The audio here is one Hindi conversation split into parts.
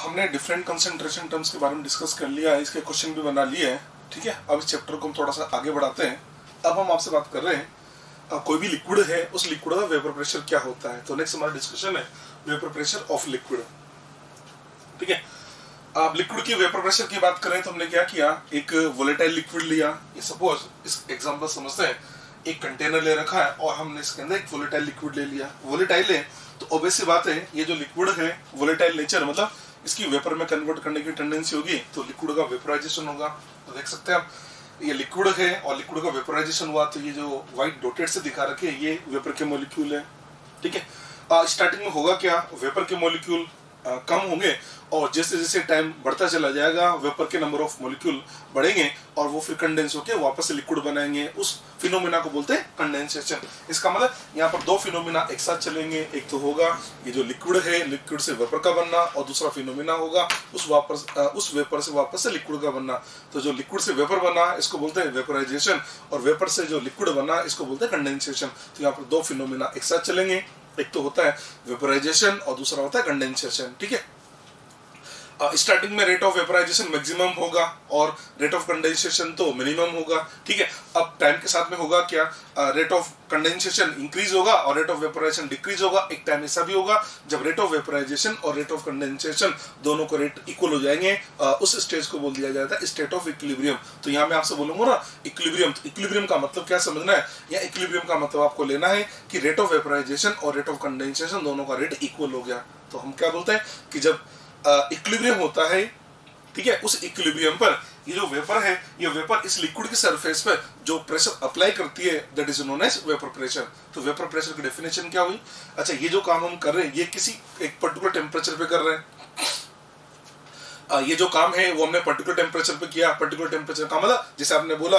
हमने डिफरेंट कंसंट्रेशन टर्म्स के बारे में डिस्कस कर लिया, इसके क्वेश्चन भी बना लिए हैं। ठीक है, अब इस चैप्टर को हम थोड़ा सा आगे बढ़ाते हैं। अब हम आपसे बात कर रहे हैं कोई भी लिक्विड है, उस लिक्विड का वेपर प्रेशर क्या होता है। तो नेक्स्ट हमारा डिस्कशन है वेपर प्रेशर ऑफ लिक्विड। ठीक है, अब लिक्विड की वेपर प्रेशर की बात करें तो हमने क्या किया, एक वोलेटाइल लिक्विड लिया। ये सपोज इस एग्जांपल समझते हैं, एक कंटेनर ले रखा है और हमने इसके अंदर एक वोलेटाइल लिक्विड ले लिया। वोलेटाइल है तो ऑब्वियस सी बात है, ये जो लिक्विड है वोलेटाइल नेचर, मतलब इसकी वेपर में कन्वर्ट करने की टेंडेंसी होगी, तो लिक्विड का वेपराइजेशन होगा। तो देख सकते हैं आप, ये लिक्विड है और लिक्विड का वेपराइजेशन हुआ, तो ये जो व्हाइट डॉटेड से दिखा रखे हैं ये वेपर के मॉलिक्यूल है। ठीक है, स्टार्टिंग में होगा क्या, वेपर के मॉलिक्यूल कम होंगे और जैसे जैसे टाइम बढ़ता चला जाएगा वेपर के नंबर ऑफ मॉलिक्यूल बढ़ेंगे और वो फिर कंडेंस होकर वापस से लिक्विड बनाएंगे। उस फिनोमिना को बोलते हैं कंडेंसेशन। इसका मतलब यहाँ पर दो फिनोमिना एक साथ चलेंगे, एक तो होगा ये जो लिक्विड है, लिक्विड से वेपर का बनना, और दूसरा फिनोमिना होगा उस वेपर से वापस से लिक्विड का बनना। तो जो लिक्विड से वेपर बना इसको बोलते हैं वेपराइजेशन, और वेपर से जो लिक्विड बना इसको बोलते हैं कंडेंसेशन। तो यहाँ पर दो फिनोमिना एक साथ चलेंगे, एक तो होता है वेपराइजेशन और दूसरा होता है कंडेंसेशन। ठीक है, स्टार्टिंग में रेट ऑफ वेपराइजेशन मैक्सिमम होगा और रेट ऑफ कंडेंसेशन तो मिनिमम होगा। ठीक है, अब टाइम के साथ में होगा क्या, रेट ऑफ कंडेंसेशन इंक्रीज होगा और रेट ऑफ वेपराइजेशन डिक्रीज होगा। एक टाइम ऐसा भी होगा जब रेट ऑफ वेपराइजेशन और रेट ऑफ कंडेंसेशन दोनों को रेट इक्वल हो जाएंगे। उस स्टेज को बोल दिया जाता है स्टेट ऑफ इक्विलिब्रियम। तो यहाँ मैं आपसे बोलूंगा ना इक्विलिब्रियम, तो इक्विलिब्रियम का मतलब क्या समझना है, या इक्विलिब्रियम का मतलब आपको लेना है कि रेट ऑफ वेपराइजेशन और रेट ऑफ कंडेंसेशन दोनों का रेट इक्वल हो गया। तो हम क्या बोलते हैं कि जब इक्विलिब्रियम होता है, ठीक है, उस इक्विलिब्रियम पर ये जो वेपर है, ये वेपर इस लिक्विड की सरफेस पर जो प्रेशर अप्लाई करती है that is known as vapour pressure. तो वेपर प्रेशर की डेफिनेशन क्या हुई, अच्छा ये जो काम हम कर रहे हैं ये किसी एक पर्टिकुलर टेम्परेचर पे कर रहे हैं। ये जो काम है वो हमने पर्टिकुलर टेम्परेचर पे किया। पर्टिकुलर टेम्परेचर का मतलब जैसे आपने बोला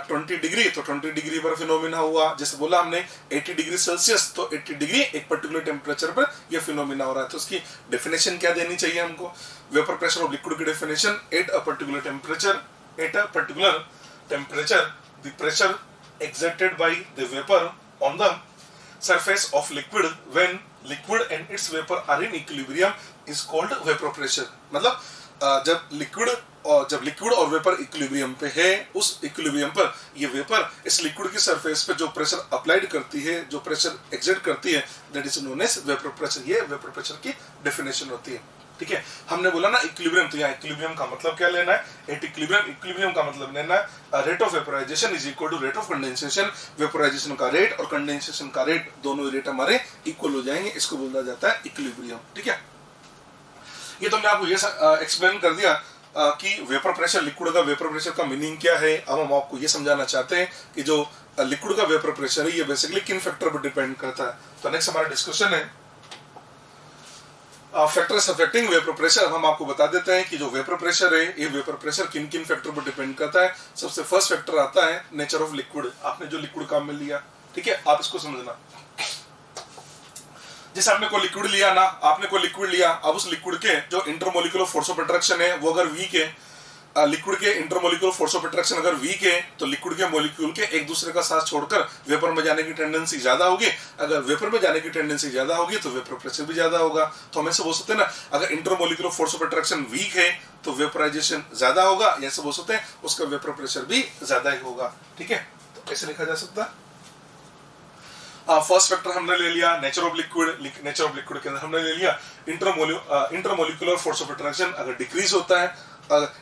20 डिग्री, तो 20 डिग्री पर फिनोमिना हुआ। जैसे बोला हमने 80 डिग्री सेल्सियस, तो 80 डिग्री एक पर्टिकुलर टेम्परेचर पर ये फिनोमिना हो रहा है। तो उसकी डेफिनेशन क्या देनी चाहिए हमको, वेपर प्रेशर ऑफ लिक्विड की definition, at a particular temperature the pressure exerted by the vapor on the surface of liquid when liquid and its vapor are in equilibrium is called vapor pressure। मतलब जब लिक्विड और वेपर इक्विलिब्रियम पे है, उस इक्विलिब्रियम पर ये वेपर इस लिक्विड की सरफेस पे जो प्रेशर अप्लाइड करती है, जो प्रेशर एक्सर्ट करती है, that is known as vapour pressure. ये वेपर प्रेशर की डेफिनेशन होती है। ठीक है, हमने बोला ना इक्विलिब्रियम, तो यहाँ इक्विलिब्रियम का मतलब क्या लेना है, एट इक्विलिब्रियम का मतलब लेना है rate of vaporization is equal to rate of condensation. Vaporization का रेट और कंडेंसेशन का रेट दोनों रेट हमारे इक्वल हो जाएंगे, इसको बोला जाता है इक्विलिब्रियम। ठीक है, ये तो मैं आपको ये एक्सप्लेन कर दिया कि वेपर प्रेशर, लिक्विड का वेपर प्रेशर का मीनिंग क्या है। अब हम आपको ये समझाना चाहते हैं कि जो लिक्विड का वेपर प्रेशर है ये बेसिकली किन फैक्टर पर डिपेंड करता है। तो नेक्स्ट हमारा डिस्कशन है फैक्टर्स अफेक्टिंग वेपर प्रेशर। हम आपको बता देते हैं कि जो वेपर प्रेशर है ये वेपर प्रेशर किन किन फैक्टर पर डिपेंड करता है। सबसे फर्स्ट फैक्टर आता है नेचर ऑफ लिक्विड। आपने जो लिक्विड काम में लिया, ठीक है, आप इसको समझना। जैसे आपने कोई लिक्विड लिया ना, आपने कोई लिक्विड लिया, अब उस लिक्विड के जो इंटरमोलिकुलर फोर्स ऑफ अट्रैक्शन है वो अगर वीक है, लिक्विड के इंटरमोलिकुलर फोर्स ऑफ अट्रैक्शन अगर वीक है तो लिक्विड के मॉलिक्यूल के एक दूसरे का साथ छोड़कर वेपर में जाने की टेंडेंसी ज्यादा होगी। अगर वेपर में जाने की टेंडेंसी ज्यादा होगी तो वेपर प्रेशर भी ज्यादा होगा। तो हम ऐसे बोल सकते हैं ना, अगर intermolecular force of attraction weak है तो वेपराइजेशन ज्यादा होगा, ऐसे बोल सकते हैं उसका वेपर प्रेशर भी ज्यादा ही होगा। ठीक है, तो ऐसे लिखा जा सकता है। फर्स्ट फैक्टर हमने ले लिया nature of liquid. Nature of liquid के अंदर हमने ले लिया इंटरमोलिकुलर फोर्स ऑफ अट्रैक्शन अगर डिक्रीज होता है,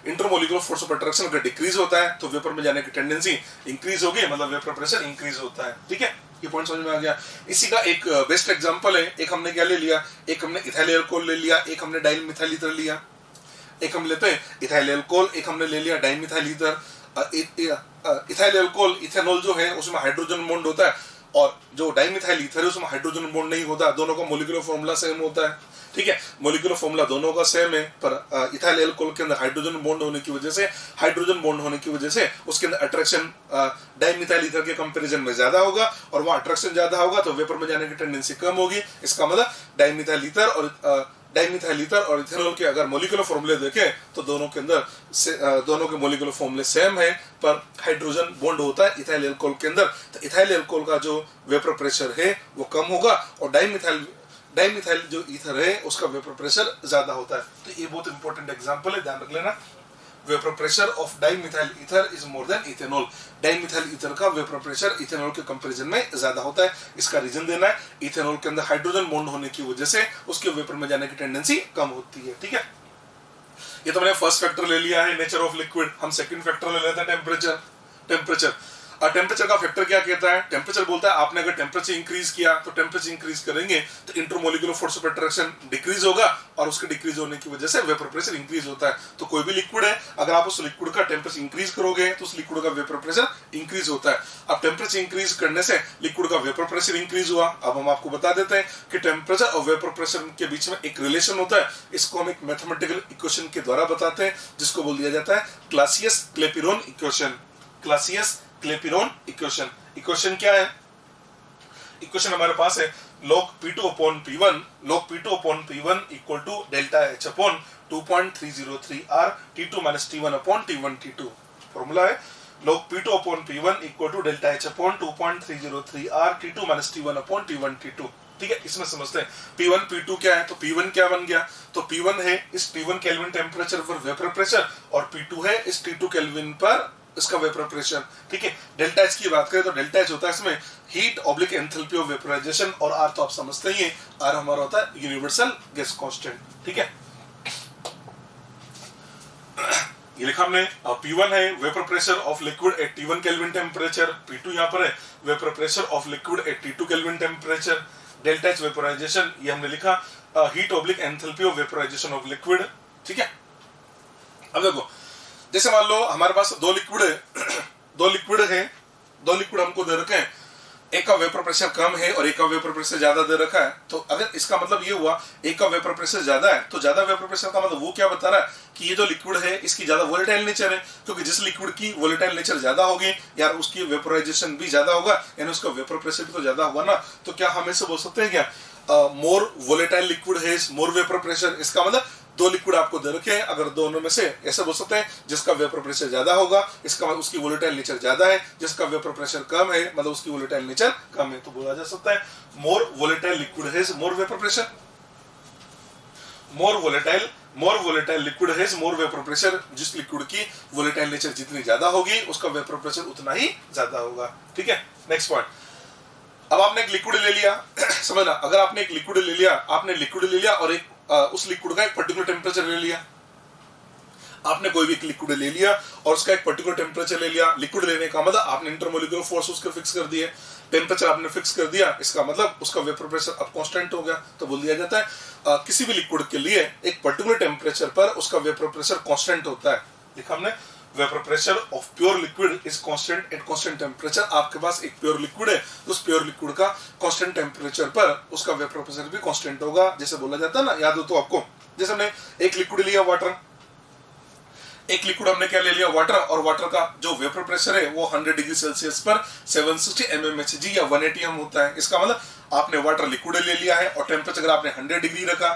इंटरमोलिकुलर फोर्स ऑफ अट्रैक्शन अगर डिक्रीज होता है तो वेपर में जाने की टेंडेंसी इंक्रीज होगी, मतलब वेपर प्रेशर इंक्रीज होता है। ठीक है, ये पॉइंट समझ में आ गया। इसी का एक बेस्ट एग्जांपल है, एक हमने क्या ले लिया, एक हमने इथाइल अल्कोहल ले लिया, एक हमने डाइल मिथाइल ईथर लिया। एक हम लेते हैं इथाइल अल्कोहल, एक हमने ले लिया dial methyl ether. Ethyl alcohol ethanol जो है उसमें हाइड्रोजन बॉन्ड होता है और जो डाइमिथाइल ईथर है उसमें हाइड्रोजन बॉन्ड नहीं होता। दोनों का मॉलिक्यूलर फॉर्मूला सेम होता है। ठीक है, मॉलिक्यूलर फॉर्मूला दोनों का सेम है, पर इथाइल अल्कोहल के अंदर हाइड्रोजन बॉन्ड होने की वजह से उसके अंदर अट्रैक्शन डाइमिथाइल ईथर के कंपैरिजन में ज्यादा होगा और वहां अट्रैक्शन ज्यादा होगा तो वेपर में जाने की टेंडेंसी कम होगी। इसका मतलब डाइमिथाइल ईथर और इथेनॉल के अगर मॉलिक्यूलर फॉर्मूले देखें तो दोनों के मॉलिक्यूलर फॉर्मूले सेम है, पर हाइड्रोजन बॉन्ड होता है इथाइल अल्कोहल के अंदर। तो इथाइल अल्कोहल का जो वेपर प्रेशर है वो कम होगा और डाइमिथाइल डाइमिथाइल जो ईथर है उसका वेपर प्रेशर ज्यादा होता है। तो ये बहुत इंपॉर्टेंट एग्जांपल है, ध्यान रख लेना। Vapour pressure of dimethyl ether is more than ethanol. Dimethyl ether का वेपर प्रेशर इथेनॉल के कंपैरिजन में ज्यादा होता है। इसका रीजन देना है, इथेनॉल के अंदर हाइड्रोजन बॉन्ड होने की वजह से उसके वेपर में जाने की टेंडेंसी कम होती है। ठीक है, ये तो मैंने फर्स्ट फैक्टर ले लिया है, नेचर ऑफ लिक्विड। हम सेकंड फैक्टर ले लेते हैं, टेम्परेचर। टेम्परेचर का फैक्टर क्या कहता है? टेम्परेचर बोलता है आपने अगर टेम्परेचर इंक्रीज किया तो टेम्परेचर इंक्रीज करेंगे तो intermolecular force of attraction decrease होगा और उसके डिक्रीज होने की वजह से वेपर प्रेशर इंक्रीज होता है। तो कोई भी लिक्विड है, अगर आप उस लिक्विड का टेम्परेचर इंक्रीज करोगे तो उस लिक्विड का वेपर प्रेशर इंक्रीज होता है। अब टेम्परेचर इंक्रीज करने से लिक्विड का वेपर प्रेशर इंक्रीज हुआ। अब हम आपको बता देते हैं कि टेम्परेचर और वेपर प्रेशर के बीच में एक रिलेशन होता है। इसको हम एक मैथमेटिकल इक्वेशन के द्वारा बताते हैं जिसको बोल दिया जाता है Clausius-Clapeyron equation. Clausius-Clapeyron equation. Equation क्या है? इक्वेशन हमारे पास है log P2 upon P1 log P2 upon P1 equal to delta H upon 2.303 R T2 minus T1 upon T1 T2। Formula है log P2 upon P1 equal to delta H upon 2.303 R T2 minus T1 upon T1 T2। ठीक है, इसमें समझते हैं P1 P2 क्या है। तो P1 क्या बन गया? तो P1 है इस T1 केल्विन टेम्परेचर पर वेपर प्रेशर और P2 है इस T2 केल्विन पर इसका वेपर प्रेशर। ठीक है, डेल्टा एच की बात करें तो डेल्टा एच होता है इसमें heat oblique enthalpy of vaporization, और आर तो आप समझते ही हैं, आर हमारा होता है यूनिवर्सल गैस कांस्टेंट। ठीक है, ये लिखा हमने। P1 है vapour pressure of liquid at T1 kelvin temperature, P2 यहाँ पर है vapour pressure of liquid at T2 kelvin temperature. Delta H vaporization ये हमने लिखा heat oblique enthalpy of vaporization of liquid. ठीक है, अब देखो जैसे मान लो हमारे पास दो लिक्विड है, दो लिक्विड हमको दे रखे हैं, एक का वेपर प्रेशर कम है और एक का वेपर प्रेशर ज्यादा दे रखा है। तो अगर इसका मतलब ये हुआ एक का वेपर प्रेशर ज्यादा है तो ज्यादा वेपर प्रेशर का मतलब वो क्या बता रहा है कि ये जो लिक्विड है इसकी ज्यादा वोलेटाइल नेचर है, क्योंकि जिस लिक्विड की वोलेटाइल नेचर ज्यादा होगी यार उसकी वेपराइजेशन भी ज्यादा होगा, यानी उसका वेपर प्रेशर भी तो ज्यादा हुआ ना। तो क्या हम ऐसे बोल सकते हैं क्या मोर वोलेटाइल लिक्विड है मोर वेपर प्रेशर? इसका मतलब दो लिक्विड आपको दे रखे हैं, अगर दोनों में से ऐसे बोल सकते हैं जिसका वेपर प्रेशर ज्यादा होगा इसका मतलब उसकी वोलेटाइल नेचर ज्यादा है, जिसका वेपर प्रेशर कम है मतलब उसकी वोलेटाइल नेचर कम है। तो बोला जा सकता है मोर वोलेटाइल लिक्विड है मोर वेपर प्रेशर। मोर वोलेटाइल लिक्विड है मोर वेपर प्रेशर। जिस लिक्विड की वोलेटाइल नेचर जितनी ज्यादा होगी उसका वेपर प्रेशर उतना ही ज्यादा होगा। ठीक है, नेक्स्ट पॉइंट। अब आपने एक लिक्विड ले लिया समझना, अगर आपने एक लिक्विड ले लिया और एक उस लिक्विड का एक पर्टिकुलर टेम्परेचर ले लिया, आपने कोई भी एक लिक्विड ले लिया और उसका एक पर्टिकुलर टेम्परेचर ले लिया। लिक्विड लेने का मतलब आपने इंटरमोलिकुलर फोर्स उसके फिक्स कर दिए, टेम्परेचर आपने फिक्स कर दिया, इसका मतलब उसका वेपर प्रेशर अब कांस्टेंट हो गया। तो बोल दिया जाता है किसी भी लिक्विड के लिए एक पर्टिकुलर टेम्परेचर पर उसका वेपर प्रेशर कांस्टेंट होता है। लिखा हमने vapour pressure of pure liquid is constant at constant temperature. आपके पास एक प्योर लिक्विड है, उस प्योर लिक्विड का कांस्टेंट टेम्परेचर पर उसका वेपर प्रेशर भी कांस्टेंट होगा। जैसे बोला जाता है ना, याद हो तो आपको, जैसे हमने एक लिक्विड लिया वाटर, एक लिक्विड हमने क्या ले लिया वाटर, और वाटर का जो वेपर प्रेशर है वो 100 डिग्री सेल्सियस पर 760 mmHg या 1 atm होता है। इसका मतलब आपने वाटर लिक्विड ले लिया है और टेम्परेचर अगर आपने 100 डिग्री रखा,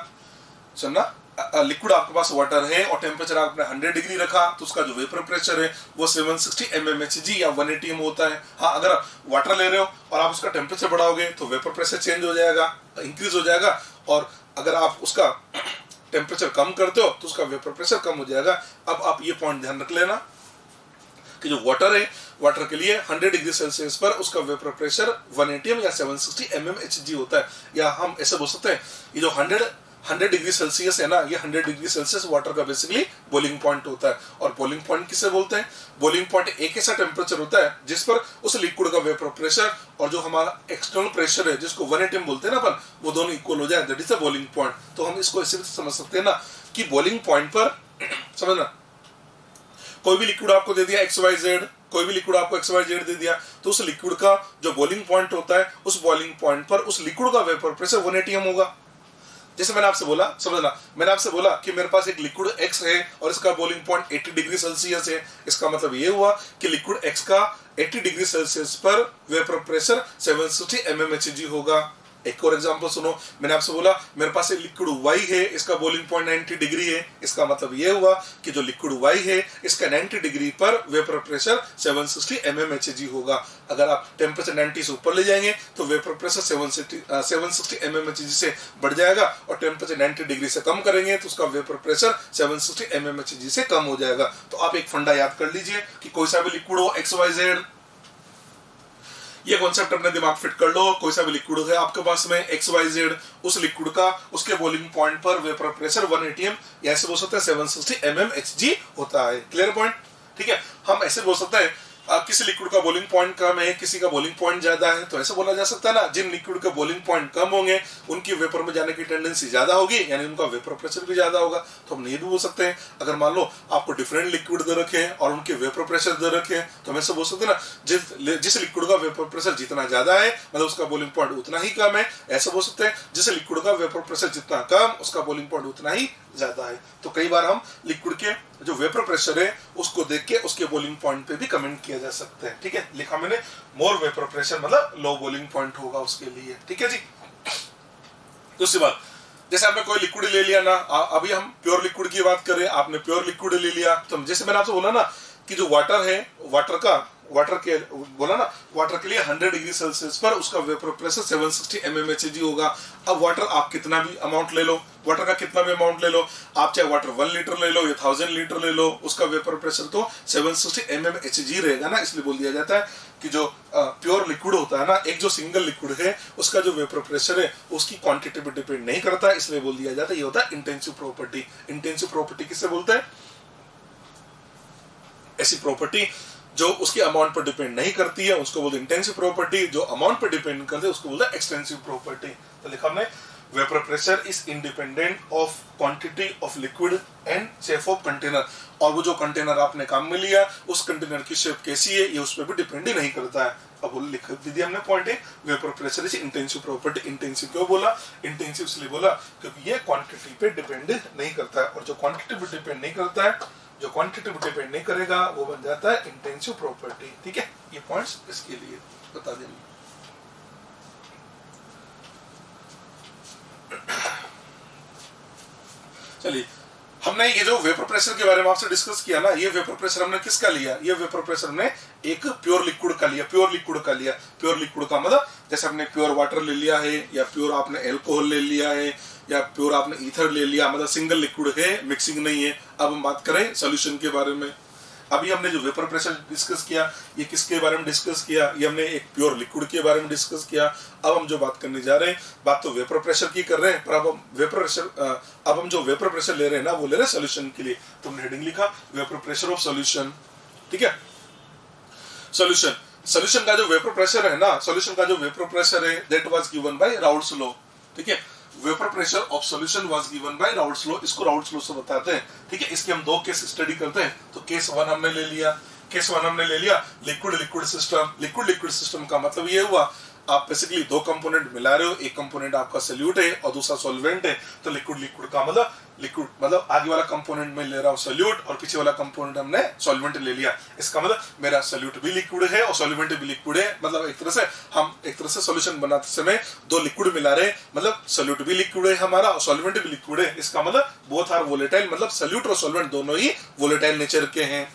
सुनना, लिक्विड आपके पास वाटर है और टेम्परेचर आपने 100 डिग्री रखा तो उसका जो वेपर प्रेशर है वो 760 mmHg या 1 atm होता है। हाँ, अगर आप वाटर ले रहे हो और आप उसका टेम्परेचर बढ़ाओगे तो वेपर प्रेशर चेंज हो जाएगा, इंक्रीज हो जाएगा, और अगर आप उसका टेम्परेचर कम करते हो तो उसका वेपर प्रेशर कम हो जाएगा। अब आप ये पॉइंट ध्यान रख लेना कि जो वाटर है, वाटर के लिए 100 डिग्री सेल्सियस पर उसका वेपर प्रेशर 1 atm या 760 mmHg होता है। या हम ऐसे बोल सकते हैं ये जो 100 डिग्री सेल्सियस है ना, ये 100 डिग्री सेल्सियस वाटर का बेसिकली बॉइलिंग पॉइंट होता है। और बॉइलिंग पॉइंट किसे बोलते हैं? बॉइलिंग पॉइंट एक ऐसा टेम्परेचर होता है जिस पर उस लिक्विड का वेपर प्रेशर और जो हमारा एक्सटर्नल प्रेशर है जिसको 1 atm बोलते हैं ना अपन, वो दोनों इक्वल हो जाए, that is the boiling point. तो हम इसको ऐसे भी समझ सकते हैं ना कि बॉइलिंग पॉइंट पर समझना, कोई भी लिक्विड आपको दे दिया XYZ, कोई भी लिक्विड आपको XYZ दे दिया तो उस लिक्विड का जो बॉइलिंग पॉइंट होता है उस बॉइलिंग पॉइंट पर उस लिक्विड का वेपर प्रेशर 1 atm होगा। जैसे मैंने आपसे बोला, समझना, मैंने आपसे बोला कि मेरे पास एक लिक्विड X है और इसका बॉइलिंग पॉइंट 80 डिग्री सेल्सियस है। इसका मतलब ये हुआ कि लिक्विड X का 80 डिग्री सेल्सियस पर वेपर प्रेशर 760 mmHg होगा। एक और एग्जांपल सुनो, मैंने आपसे बोला मेरे पास एक लिक्विड Y है, इसका बॉइलिंग पॉइंट 90 डिग्री है। इसका मतलब ये हुआ कि जो लिक्विड Y है इसका 90 डिग्री पर वेपर प्रेशर 760 mmHg होगा। अगर आप टेम्परेचर 90 से ऊपर ले जाएंगे तो वेपर प्रेशर 760 mmHg से बढ़ जाएगा, और टेम्परेचर 90 डिग्री से कम करेंगे तो उसका वेपर प्रेशर 760 mmHg से कम हो जाएगा। तो आप एक फंडा याद कर लीजिए कि कोई सा भी लिक्विड हो XYZ, ये कॉन्सेप्ट अपने दिमाग फिट कर लो। कोई सा भी लिक्विड है आपके पास में XYZ, उस लिक्विड का उसके बॉइलिंग पॉइंट पर वेपर प्रेशर 1 atm या ऐसे बोल सकते हैं 760 mmHg होता है। Clear point? ठीक है, हम ऐसे बोल सकते हैं किसी लिक्विड का बॉइलिंग पॉइंट कम है, किसी का बॉइलिंग पॉइंट ज्यादा है, तो ऐसे बोला जा सकता है ना, जिन लिक्विड के बॉइलिंग पॉइंट कम होंगे उनकी वेपर में जाने की टेंडेंसी ज्यादा होगी, यानी उनका वेपर प्रेशर भी ज्यादा होगा। तो हम ये भी बोल सकते हैं, अगर मान लो आपको डिफरेंट लिक्विड दे रखे हैं और उनके वेपर प्रेशर दे रखे हैं, तो हम ऐसे बोल सकते हैं ना, जिस लिक्विड का वेपर प्रेशर जितना ज्यादा है मतलब उसका बॉइलिंग पॉइंट उतना ही कम है। ऐसे बोल सकते हैं जिस लिक्विड का वेपर प्रेशर जितना कम उसका बॉइलिंग पॉइंट उतना ही ज्यादा है। तो कई बार हम लिक्विड के जो वेपर प्रेशर है उसको देख के उसके बॉइलिंग पॉइंट पे भी कमेंट किया जा सकता है। ठीक है, लिखा मैंने मोर वेपर प्रेशर मतलब लो बॉइलिंग पॉइंट होगा उसके लिए। ठीक है जी। दूसरी बात, जैसे आपने कोई लिक्विड ले लिया ना, अभी हम प्योर लिक्विड की बात कर रहे हैं, आपने प्योर लिक्विड ले लिया, तो जैसे मैंने आपसे बोला ना कि जो वाटर है, वाटर के लिए 100 डिग्री सेल्सियस पर उसका वेपर प्रेशर 760 mmHg होगा। अब वाटर आप कितना भी अमाउंट ले लो, वाटर का कितना भी अमाउंट ले लो, आप चाहे वाटर 1 लीटर ले लो या 1000 लीटर ले लो, उसका वेपर प्रेशर तो 760 mmHg रहेगा ना। इसलिए बोल दिया जाता है कि जो प्योर लिक्विड होता है ना, एक जो सिंगल लिक्विड है उसका जो वेपर प्रेशर है उसकी क्वांटिटी पे डिपेंड नहीं करता, इसलिए बोल दिया जाता है ये होता है इंटेंसिव प्रॉपर्टी। इंटेंसिव प्रॉपर्टी किससे बोलते हैं? ऐसी प्रॉपर्टी जो उसके अमाउंट पर डिपेंड नहीं करती है उसको बोलते हैं इंटेंसिव प्रॉपर्टी, जो अमाउंट पर डिपेंड करते हैं उसको बोलते हैं एक्सटेंसिव प्रॉपर्टी। तो लिखा हमने vapour pressure is independent of quantity of liquid and shape of container, और वो जो कंटेनर आपने काम में लिया उस कंटेनर की शेप कैसी है ये उस पर भी डिपेंड ही नहीं करता है। अब लिख दिया हमने पॉइंट है, vapour pressure is intensive property. Intensive क्यों बोला? इंटेंसिव इसलिए बोला क्योंकि ये क्वांटिटी पे डिपेंड नहीं करता है, और जो क्वांटिटी पे डिपेंड नहीं करता है, जो क्वांटिटी पे डिपेंड नहीं करेगा वो बन जाता है इंटेंसिव प्रॉपर्टी। ठीक है, ये पॉइंट्स इसके लिए बता देंगे। चलिए, हमने ये जो वेपर प्रेशर के बारे में आपसे डिस्कस किया ना, ये वेपर प्रेशर हमने किसका लिया? ये वेपर प्रेशर हमने एक प्योर लिक्विड का लिया। प्योर लिक्विड का लिया, प्योर लिक्विड का मतलब जैसे हमने प्योर वाटर ले लिया है, या प्योर आपने एल्कोहल ले लिया है, या प्योर आपने ईथर ले लिया, मतलब सिंगल लिक्विड है, मिक्सिंग नहीं है। अब हम बात करें सॉल्यूशन के बारे में। अभी हमने जो वेपर प्रेशर डिस्कस किया ये किसके बारे में डिस्कस किया? ये हमने एक प्योर लिक्विड के बारे में डिस्कस किया। अब हम जो बात करने जा रहे हैं, बात तो वेपर प्रेशर की कर रहे हैं, पर अब हम जो वेपर प्रेशर ले रहे हैं ना वो ले रहे हैं सॉल्यूशन के लिए। तो हमने हेडिंग लिखा वेपर प्रेशर ऑफ सॉल्यूशन। ठीक है, सॉल्यूशन का जो वेपर प्रेशर है ना, सॉल्यूशन का जो वेपर प्रेशर है that was given by Raoult's law. ठीक है, vapour pressure of solution was given by Raoult's law, इसको राउल्ट्स लॉ से बताते हैं। ठीक है, इसके हम दो केस स्टडी करते हैं। तो केस 1 हमने ले लिया, लिक्विड सिस्टम का मतलब ये हुआ आप बेसिकली दो कंपोनेंट मिला रहे हो, एक कंपोनेंट आपका सॉल्यूट है और दूसरा सॉल्वेंट है। तो लिक्विड का मतलब आगे वाला कंपोनेंट में ले रहा हूँ सॉल्यूट और पीछे वाला कंपोनेंट हमने सॉल्वेंट ले लिया। इसका मतलब मेरा सॉल्यूट भी लिक्विड है और सॉल्वेंट भी लिक्विड है। मतलब एक तरह से सॉल्यूशन बनाते समय दो लिक्विड मिला रहे हैं, मतलब सॉल्यूट भी लिक्विड है हमारा और सॉल्वेंट भी लिक्विड है। इसका मतलब बोथ आर वोलेटाइल, मतलब सॉल्यूट और सॉल्वेंट दोनों ही वोलेटाइल नेचर के हैं।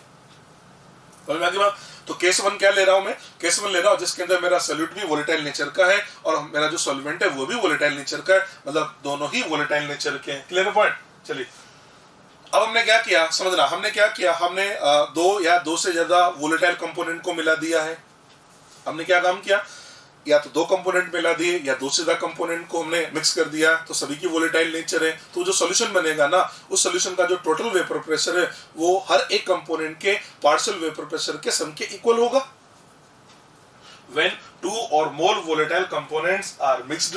तो केस 1 क्या ले रहा हूं मैं? केस 1 ले रहा हूं जिसके अंदर मेरा सॉल्यूट भी वोलेटाइल नेचर का है और मेरा जो सॉल्वेंट है वो भी वोलेटाइल नेचर का है, मतलब दोनों ही वोलेटाइल नेचर के हैं। Clear point? चलिए, अब हमने क्या किया समझना, हमने दो या दो से ज्यादा वोलेटाइल कंपोनेंट को मिला दिया है। हमने क्या काम किया? या तो दो कंपोनेंट मिला दिए या दो से ज्यादा कंपोनेंट को हमने मिक्स कर दिया, तो सभी की वोलेटाइल नेचर है। तो जो सॉल्यूशन बनेगा ना, उस सॉल्यूशन का जो टोटल वेपर प्रेशर है वो हर एक कंपोनेंट के पार्शियल वेपर प्रेशर के सम के इक्वल होगा। When two or more volatile components are mixed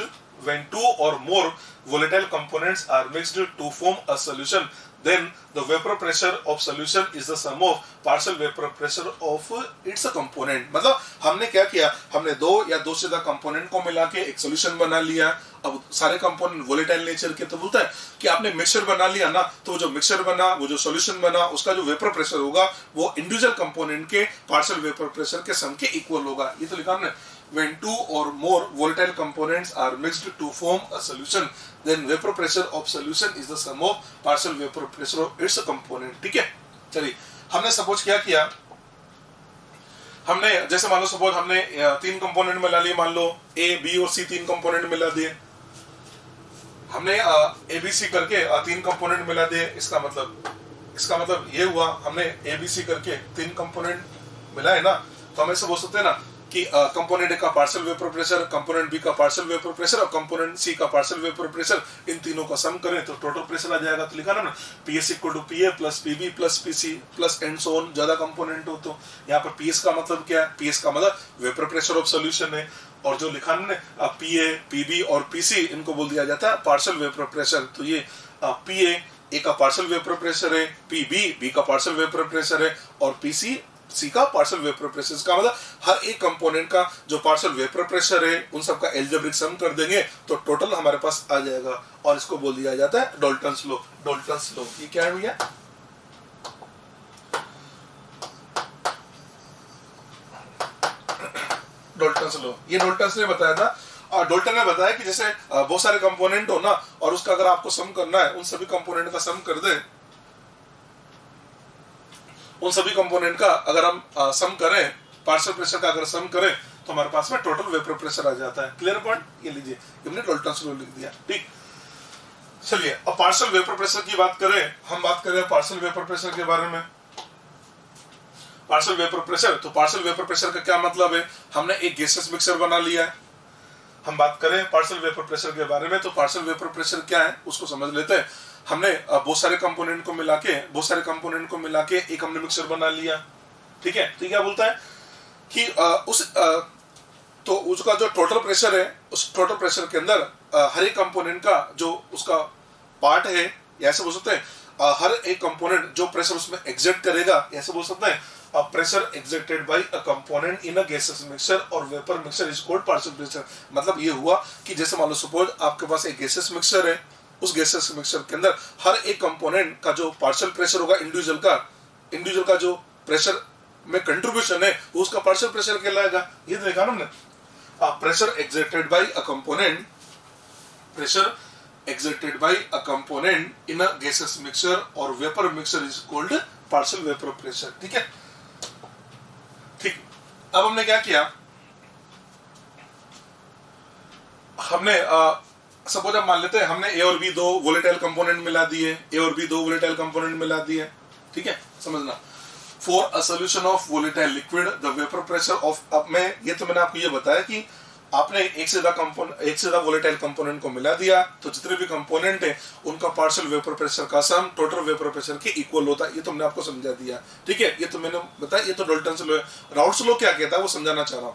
to form a solution, then the vapor pressure of solution is the sum of partial vapor pressure of its component। मतलब हमने क्या किया, हमने दो या दो से ज्यादा कंपोनेंट को मिला के एक सॉल्यूशन बना लिया। अब सारे कंपोनेंट वोलेटाइल नेचर के, तो बोलता है कि आपने मिक्सचर बना लिया ना, तो जो मिक्सचर बना, वो जो सॉल्यूशन बना, उसका जो वेपर प्रेशर होगा वो इंडिविजुअल कंपोनेंट के पार्शियल वेपर प्रेशर के सम के इक्वल होगा। ये तो लिखा हमने when two or more volatile components are mixed to form a solution, then vapor pressure of solution is the sum of partial vapor pressure of its component. ठीक है, चलिए हमने सपोज क्या किया, हमने जैसे मान लो सपोज हमने तीन कंपोनेंट मिला लिए, मान लो ए बी और सी तीन कंपोनेंट मिला दिए, हमने ए बी सी करके तीन कंपोनेंट मिला दिए। इसका मतलब ये हुआ हमने ए बी सी करके तीन कंपोनेंट मिला है ना, तो हम ऐसे बोल सकते हैं ना कि कंपोनेंट ए का partial vapour pressure, component B का पार्शियल वेपर प्रेशर और कंपोनेंट सी का पार्शियल वेपर प्रेशर, इन तीनों का सम करें तो टोटल प्रेशर आ जाएगा। तो लिखा ना P S equal to P A plus P B plus P C plus and so on, ज्यादा कंपोनेंट हो तो यहाँ पर पी एस का मतलब क्या है, पी एस का मतलब वेपर प्रेशर ऑफ सोल्यूशन है, और जो लिखा हमने पी ए पी बी और पी सी इनको बोल दिया जाता है पार्शियल वेपर प्रेशर। तो ये पी ए का पार्शियल वेपर प्रेशर है, पी बी का पार्शियल वेपर प्रेशर है, और पी सी का पार्शियल वेपर प्रेशर। इसका मतलब हर एक कंपोनेंट का जो पार्शियल वेपर प्रेशर है उन सबका एल्जेब्रिक सम कर देंगे तो टोटल हमारे पास आ जाएगा, और इसको बोल दिया जाता है डाल्टन्स लॉ। डाल्टन्स लॉ ये क्या है भैया, डाल्टन्स लॉ, ये डाल्टन्स ने बताया था। और डाल्टन ने बताया कि जैसे बहुत सारे कंपोनेंट हो ना, और उसका अगर आपको सम करना है, उन सभी कंपोनेंट का सम कर दे, उन सभी कंपोनेंट का अगर हम सम करें, पार्शियल प्रेशर का अगर सम करें तो हमारे पास में टोटल वेपर प्रेशर आ जाता है। क्लियर पॉइंट, ये लीजिए हमने डाल्टन्स लॉ लिख दिया। ठीक, चलिए अब पार्शियल वेपर प्रेशर की बात करें, हम बात करें पार्शियल वेपर प्रेशर के बारे में। पार्शियल वेपर प्रेशर, तो पार्शियल वेपर प्रेशर का क्या मतलब है, हमने एक गैसेस मिक्सर बना लिया है। हम बात करें पार्शियल वेपर प्रेशर के बारे में, तो पार्शियल वेपर प्रेशर क्या है उसको समझ लेते हैं। हमने बहुत सारे कंपोनेंट को मिला के एक हमने मिक्सर बना लिया, ठीक है। तो क्या बोलता है कि तो उसका जो टोटल प्रेशर है, उस टोटल प्रेशर के अंदर हर एक कंपोनेंट का जो उसका पार्ट है, ऐसे बोल सकते हैं हर एक कंपोनेंट जो प्रेशर उसमें एग्जर्ट करेगा, ऐसे बोल सकते हैं pressure exerted by a component in a gases mixture और vapour mixture is called partial pressure. मतलब ये हुआ कि जैसे मान लो सपोज आपके पास एक गैसेस मिक्सचर है, उस गैसेस मिक्सचर के अंदर हर एक कंपोनेंट का जो पार्शियल प्रेशर होगा इंडिविजुअल का जो प्रेशर में कंट्रीब्यूशन है वो उसका पार्शियल प्रेशर कहलाएगा। ये देखा ना हमने, pressure exerted by a component, pressure exerted by a component in a gaseous mixture or vapor mixture is called partial vapor pressure। ठीक है, ठीक। अब हमने क्या किया, हमने सपोज अब मान लेते हैं हमने ए और बी दो वोलेटाइल कंपोनेंट मिला दिए, ठीक है, समझना। For a solution of volatile liquid the vapour pressure of, अब मैं ये तो मैंने आपको ये बताया कि आपने एक से ज्यादा वोलेटाइल कंपोनेंट को मिला दिया तो जितने भी कंपोनेंट है उनका पार्शियल वेपर प्रेशर का सम टोटल वेपर प्रेशर के इक्वल होता है। ये तो हमने आपको समझा दिया, ठीक है, ये तो मैंने बताया। ये तो डाल्टन्स लॉ है। राउल्ट्स लॉ क्या कहता है वो समझाना चाह रहा हूं।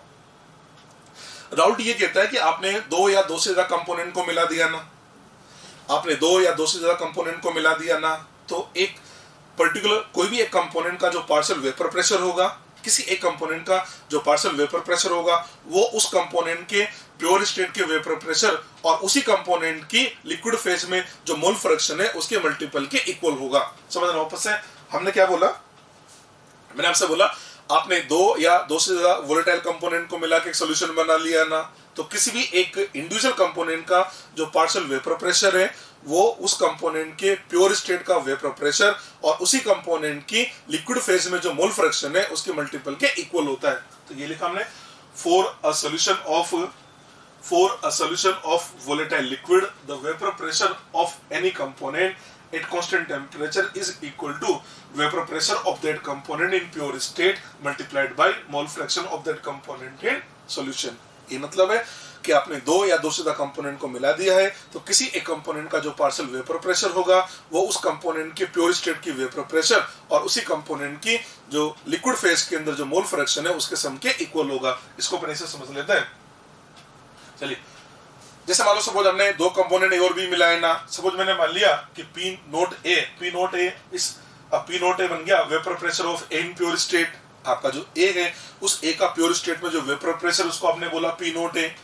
राउल्ट ये कहता है कि आपने दो या दो से ज्यादा कंपोनेंट को मिला दिया ना, तो एक पर्टिकुलर कोई भी एक कंपोनेंट का जो पार्शियल वेपर प्रेशर होगा, किसी एक कंपोनेंट का जो पार्शियल वेपर प्रेशर होगा वो उस कंपोनेंट के प्योर स्टेट के वेपर प्रेशर और उसी कंपोनेंट की लिक्विड फेज में जो मोल फ्रैक्शन है उसके मल्टीपल के इक्वल होगा। समझ रहे हो? वापस से हमने क्या बोला, मैंने आपसे बोला आपने दो या दो से ज्यादा वोलेटाइल कंपोनेंट को मिला के एक सोल्यूशन बना लिया ना, तो किसी भी एक इंडिविजुअल कंपोनेंट का जो पार्शियल वेपर प्रेशर है वो उस कंपोनेंट के प्योर स्टेट का वेपर प्रेशर और उसी कंपोनेंट की लिक्विड फेज में जो मोल फ्रैक्शन है उसके मल्टीपल के इक्वल होता है। तो ये लिखा हमने, for a solution of volatile liquid the vapour pressure of any component at constant temperature is equal to vapor pressure of that component in pure state multiplied by mole fraction of that component in solution। ये मतलब है कि आपने दो या दो से ज्यादा कंपोनेंट को मिला दिया है तो किसी एक कंपोनेंट का जो पार्शियल वेपर प्रेशर होगा वो उस कंपोनेंट के प्योर स्टेट की वेपर प्रेशर और उसी कंपोनेंट की जो लिक्विड फेज के अंदर जो मोल फ्रैक्शन है उसके सम के इक्वल होगा। इसको अपन ऐसे समझ लेते हैं। चलिए, जैसे मान लो सपोज हमने दो कंपोनेंट ए और बी मिलाए ना, सपोज मैंने मान लिया कि पी नोट ए बन गया vapour pressure of A in pure state. आपका जो ए है उस ए का प्योर स्टेट में जो वेपर प्रेशर उसको आपने बोला पी नोट ए,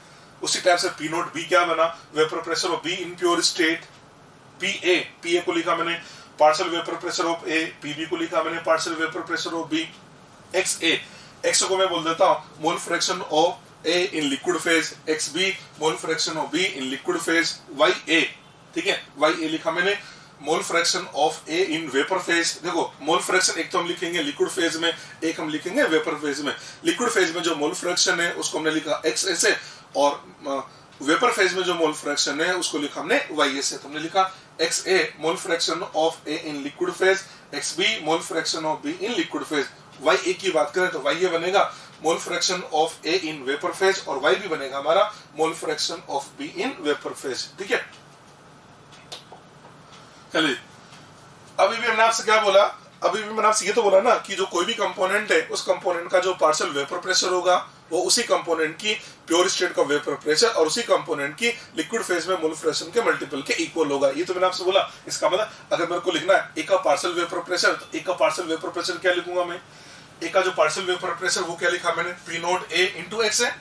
उसी टाइप से पी नोट बी क्या बना, vapour pressure of B in pure state. P A को लिखा मैंने partial vapour pressure of A, P B को लिखा मैंने partial vapour pressure of B. X को मैं बोल देता हूँ mole fraction of A in liquid phase, XB mole fraction of B in liquid phase, YA, ठीक है, YA लिखा मैंने, मोल fraction of A in vapour phase. देखो मोल फ्रैक्शन एक तो हम लिखेंगे लिक्विड फेज में, एक हम लिखेंगे वेपर फेज में। लिक्विड फेज में जो मोल फ्रैक्शन है उसको हमने लिखा XA से, और वेपर फेज में जो मोल फ्रैक्शन है उसको लिखा हमने YA से। तो हमने लिखा XA mole fraction of A in liquid phase, XB mole fraction of B in liquid phase। YA की बात करें तो YA बनेगा मोल fraction of A in vapour phase, और Y भी बनेगा हमारा मोल fraction of B in vapour phase, ठीक है। चलिए, अभी भी हमने आपसे क्या बोला, अभी भी मैंने आपसे ये तो बोला ना कि जो कोई भी कंपोनेंट है उस कंपोनेंट का जो पार्शियल वेपर प्रेशर होगा वो उसी कंपोनेंट की प्योर स्टेट का वेपर प्रेशर और उसी कंपोनेंट की लिक्विड फेज में मोल फ्रैक्शन के मल्टीपल के इक्वल होगा। ये तो मैंने आपसे बोला। इसका मतलब अगर मेरे को लिखना है ए का पार्शियल वेपर प्रेशर, तो ए का पार्शियल वेपर प्रेशर क्या लिखूंगा मैं, ए का जो पार्शियल वेपर प्रेशर वो क्या लिखा मैंने, P note a into x है,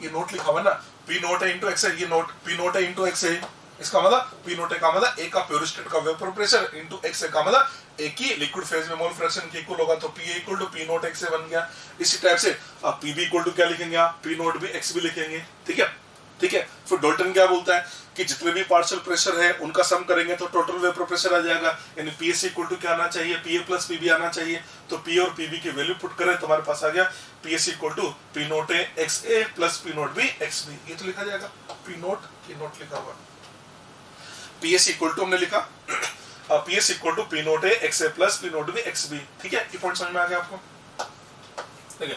ये नोट लिखा हुआ ना, पी नोट है इंटू एक्स है, ये नोट पी नोट है इंटू एक्स है। इसका मतलब पी नोट का मतलब ए का प्योर स्टेट का वेपर प्रेशर इंटू एक्स का मतलब ए की लिक्विड फेज में मोल फ्रैक्शन के इक्वल होगा, तो P A equal to P note X बन गया। इसी टाइप से आप पी बी इक्वल टू क्या लिखेंगे, आप पी नोट भी एक्स भी लिखेंगे, ठीक है, ठीक है। फिर डॉल्टन क्या बोलता है कि जितने भी पार्शियल प्रेशर है उनका सम करेंगे तो टोटल वेपर प्रेशर आ जाएगा, यानी पी एस इक्वल टू क्या आना चाहिए, P A plus P B आना चाहिए। तो पी और पी बी की वैल्यू पुट करें तो हमारे पास आ गया P S equal to P note A x A plus P note B x B. ये तो लिखा जाएगा, पी नोट लिखा हुआ, पी एस इक्वल टू हमने लिखा P S equal to P note A x A plus P note B x B, ठीक है। ये पॉइंट समझ में आ गया आपको, ठीक है।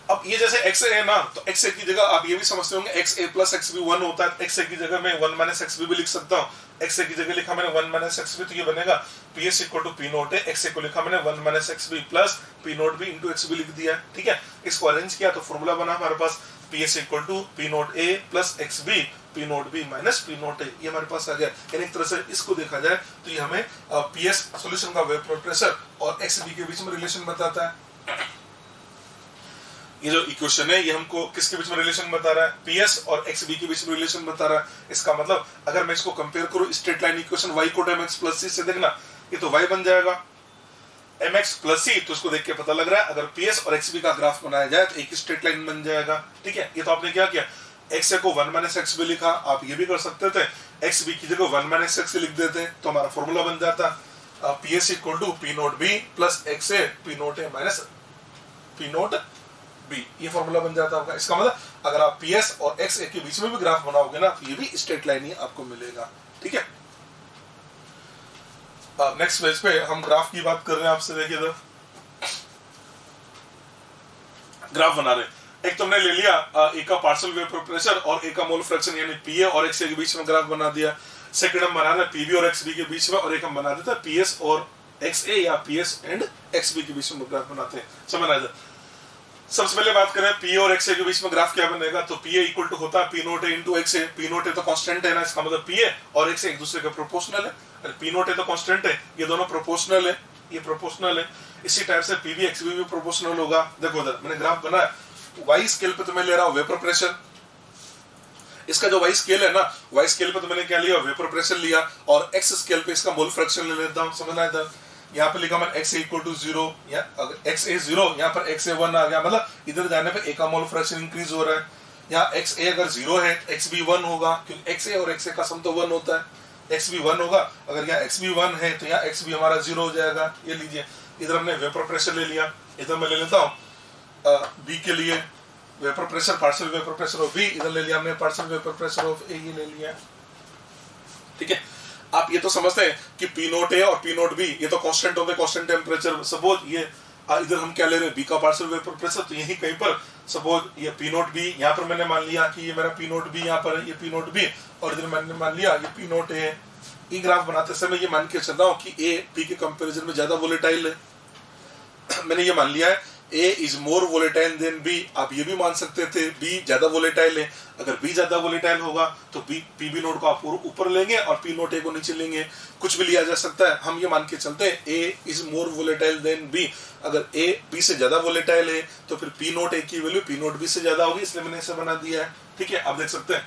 अब ये जैसे एक्स ए है ना, तो एक्स ए की जगह आप ये भी समझते होंगे एक्स ए प्लस एक्स बी 1 होता है, एक्स ए की जगह मैं 1 माइनस एक्स बी भी लिख सकता हूँ। एक्स ए की जगह लिखा मैंने 1 माइनस एक्स बी, तो ये बनेगा p S equal to P note A, x a को लिखा मैंने 1 minus x b plus P note b into x b लिख दिया, ठीक है। इसको अरेंज किया तो फॉर्मूला बना हमारे पास p S equal to P note a plus x b p note b minus P note a, ये हमारे पास आ गया। यानी एक तरह से इसको देखा जाए तो ये हमें पी एस सोल्यूशन का वेपर प्रेशर और एक्स बी के बीच में रिलेशन बताता है। ये जो इक्वेशन है ये हमको किसके बीच में रिलेशन बता रहा है, पीएस और एक्स बी के बीच में रिलेशन बता रहा है। इसका मतलब अगर मैं इसको कंपेयर करूं स्ट्रेट लाइन इक्वेशन y कोट mx प्लस c से, देखना ये तो y बन जाएगा mx प्लस c, तो इसको देख के पता लग रहा है अगर पीएस और xb का ग्राफ बनाया जाए तो एक स्ट्रेट लाइन बन जाएगा, ठीक है। ये तो आपने क्या किया, x को 1 माइनस एक्स बी लिखा, आप ये भी कर सकते थे एक्स बी की जगह 1 माइनस एक्स लिख देते तो हमारा फॉर्मूला बन जाता PS equal to P note B plus X A P note A minus P note B, ये फॉर्मूला बन जाता होगा। इसका मतलब अगर आप पीएस और एक्स ए के बीच में भी ग्राफ बनाओगे ना तो ये भी स्ट्रेट लाइन ही आपको मिलेगा, ठीक है। नेक्स्ट पेज पे हम ग्राफ की बात कर रहे हैं, आपसे देखिए इधर ग्राफ बना रहे। एक तुमने ले लिया ए का पार्शियल वेपर प्रेशर और ए का मोल फ्रैक्शन यानी पीए और एक्स ए के बीच में ग्राफ बना दिया। सेकंड हम बना रहे पीबी और एक्सबी के बीच में, और एक हम बना देते हैं पीएस और एक्स ए या पीएस एंड एक्सबी के बीच में ग्राफ बनाते हैं, समझ आ जाए। सबसे पहले बात करें पी और एक्स ए के बीच में ग्राफ क्या बनेगा, तो पी ए इक्वल टू होता है P note a into x A. P note ए तो कांस्टेंट है ना, इसका मतलब पी ए और एक्स ए एक दूसरे के प्रोपोर्शनल है। अरे पी नोट ए तो कांस्टेंट है, ये दोनों प्रोपोर्शनल है, ये प्रोपोर्शनल है। इसी टाइप से पी बी एक्स बी भी प्रोपोर्शनल होगा। देखो उधर मैंने ग्राफ बनाया, वाई स्केल पे तो मैं ले रहा हूँ वेपर प्रेशर, इसका जो वाई स्केल है ना, वाई स्केल पे तो मैंने क्या लिया, वेपर प्रेशर लिया, और एक्स स्केल पे इसका मोल फ्रैक्शन ले लेता हूँ, समझ आया था। यहाँ पे लिखा मैंने x इक्वल टू 0, अगर x ए 0, यहाँ पर x ए 1 आ गया, मतलब इधर जाने पे a का मोल फ्रैक्शन इंक्रीज हो रहा है। यहाँ x ए अगर 0 है x भी 1 होगा, क्योंकि x ए और x ए का सम तो 1 होता है, x भी 1 होगा। अगर यहाँ x भी 1 है तो यहाँ x भी हमारा 0 हो जाएगा। ये लीजिए, इधर हमने वेपर प्रेशर ले लिया, इधर मैं ले लेता हूँ b के लिए vapour pressure, partial vapour pressure of b, इधर ले लिया हमने partial vapour pressure of a, ये ले लिया, ठीक है। आप ये तो समझते हैं कि पी नोट ए और पी नोट बी ये तो कांस्टेंट होंगे, कांस्टेंट टेम्परेचर। सपोज ये इधर हम क्या ले रहे हैं, बी का पार्शियल वेपर प्रेशर, तो यही कहीं पर सपोज ये पी नोट बी, यहाँ पर मैंने मान लिया कि ये मेरा पी नोट बी यहाँ पर है, ये पी नोट बी, और इधर मैंने मान लिया ये पी नोट ए। ये ग्राफ बनाते समय ये मान के चल रहा हूँ कि ए बी के कंपेरिजन में ज्यादा वोलेटाइल है। मैंने ये मान लिया है A is more volatile than B। आप ये भी मान सकते थे B ज्यादा वोलेटाइल है। अगर B ज्यादा वोलेटाइल होगा तो PB नोट को आप ऊपर लेंगे और P नोट A को नीचे लेंगे, कुछ भी लिया जा सकता है। हम ये मान के चलते हैं A is more volatile than B। अगर A B से ज्यादा वोलेटाइल है तो फिर P नोट A की वैल्यू P नोट B से ज्यादा होगी, इसलिए मैंने ऐसे बना दिया है, ठीक है। आप देख सकते हैं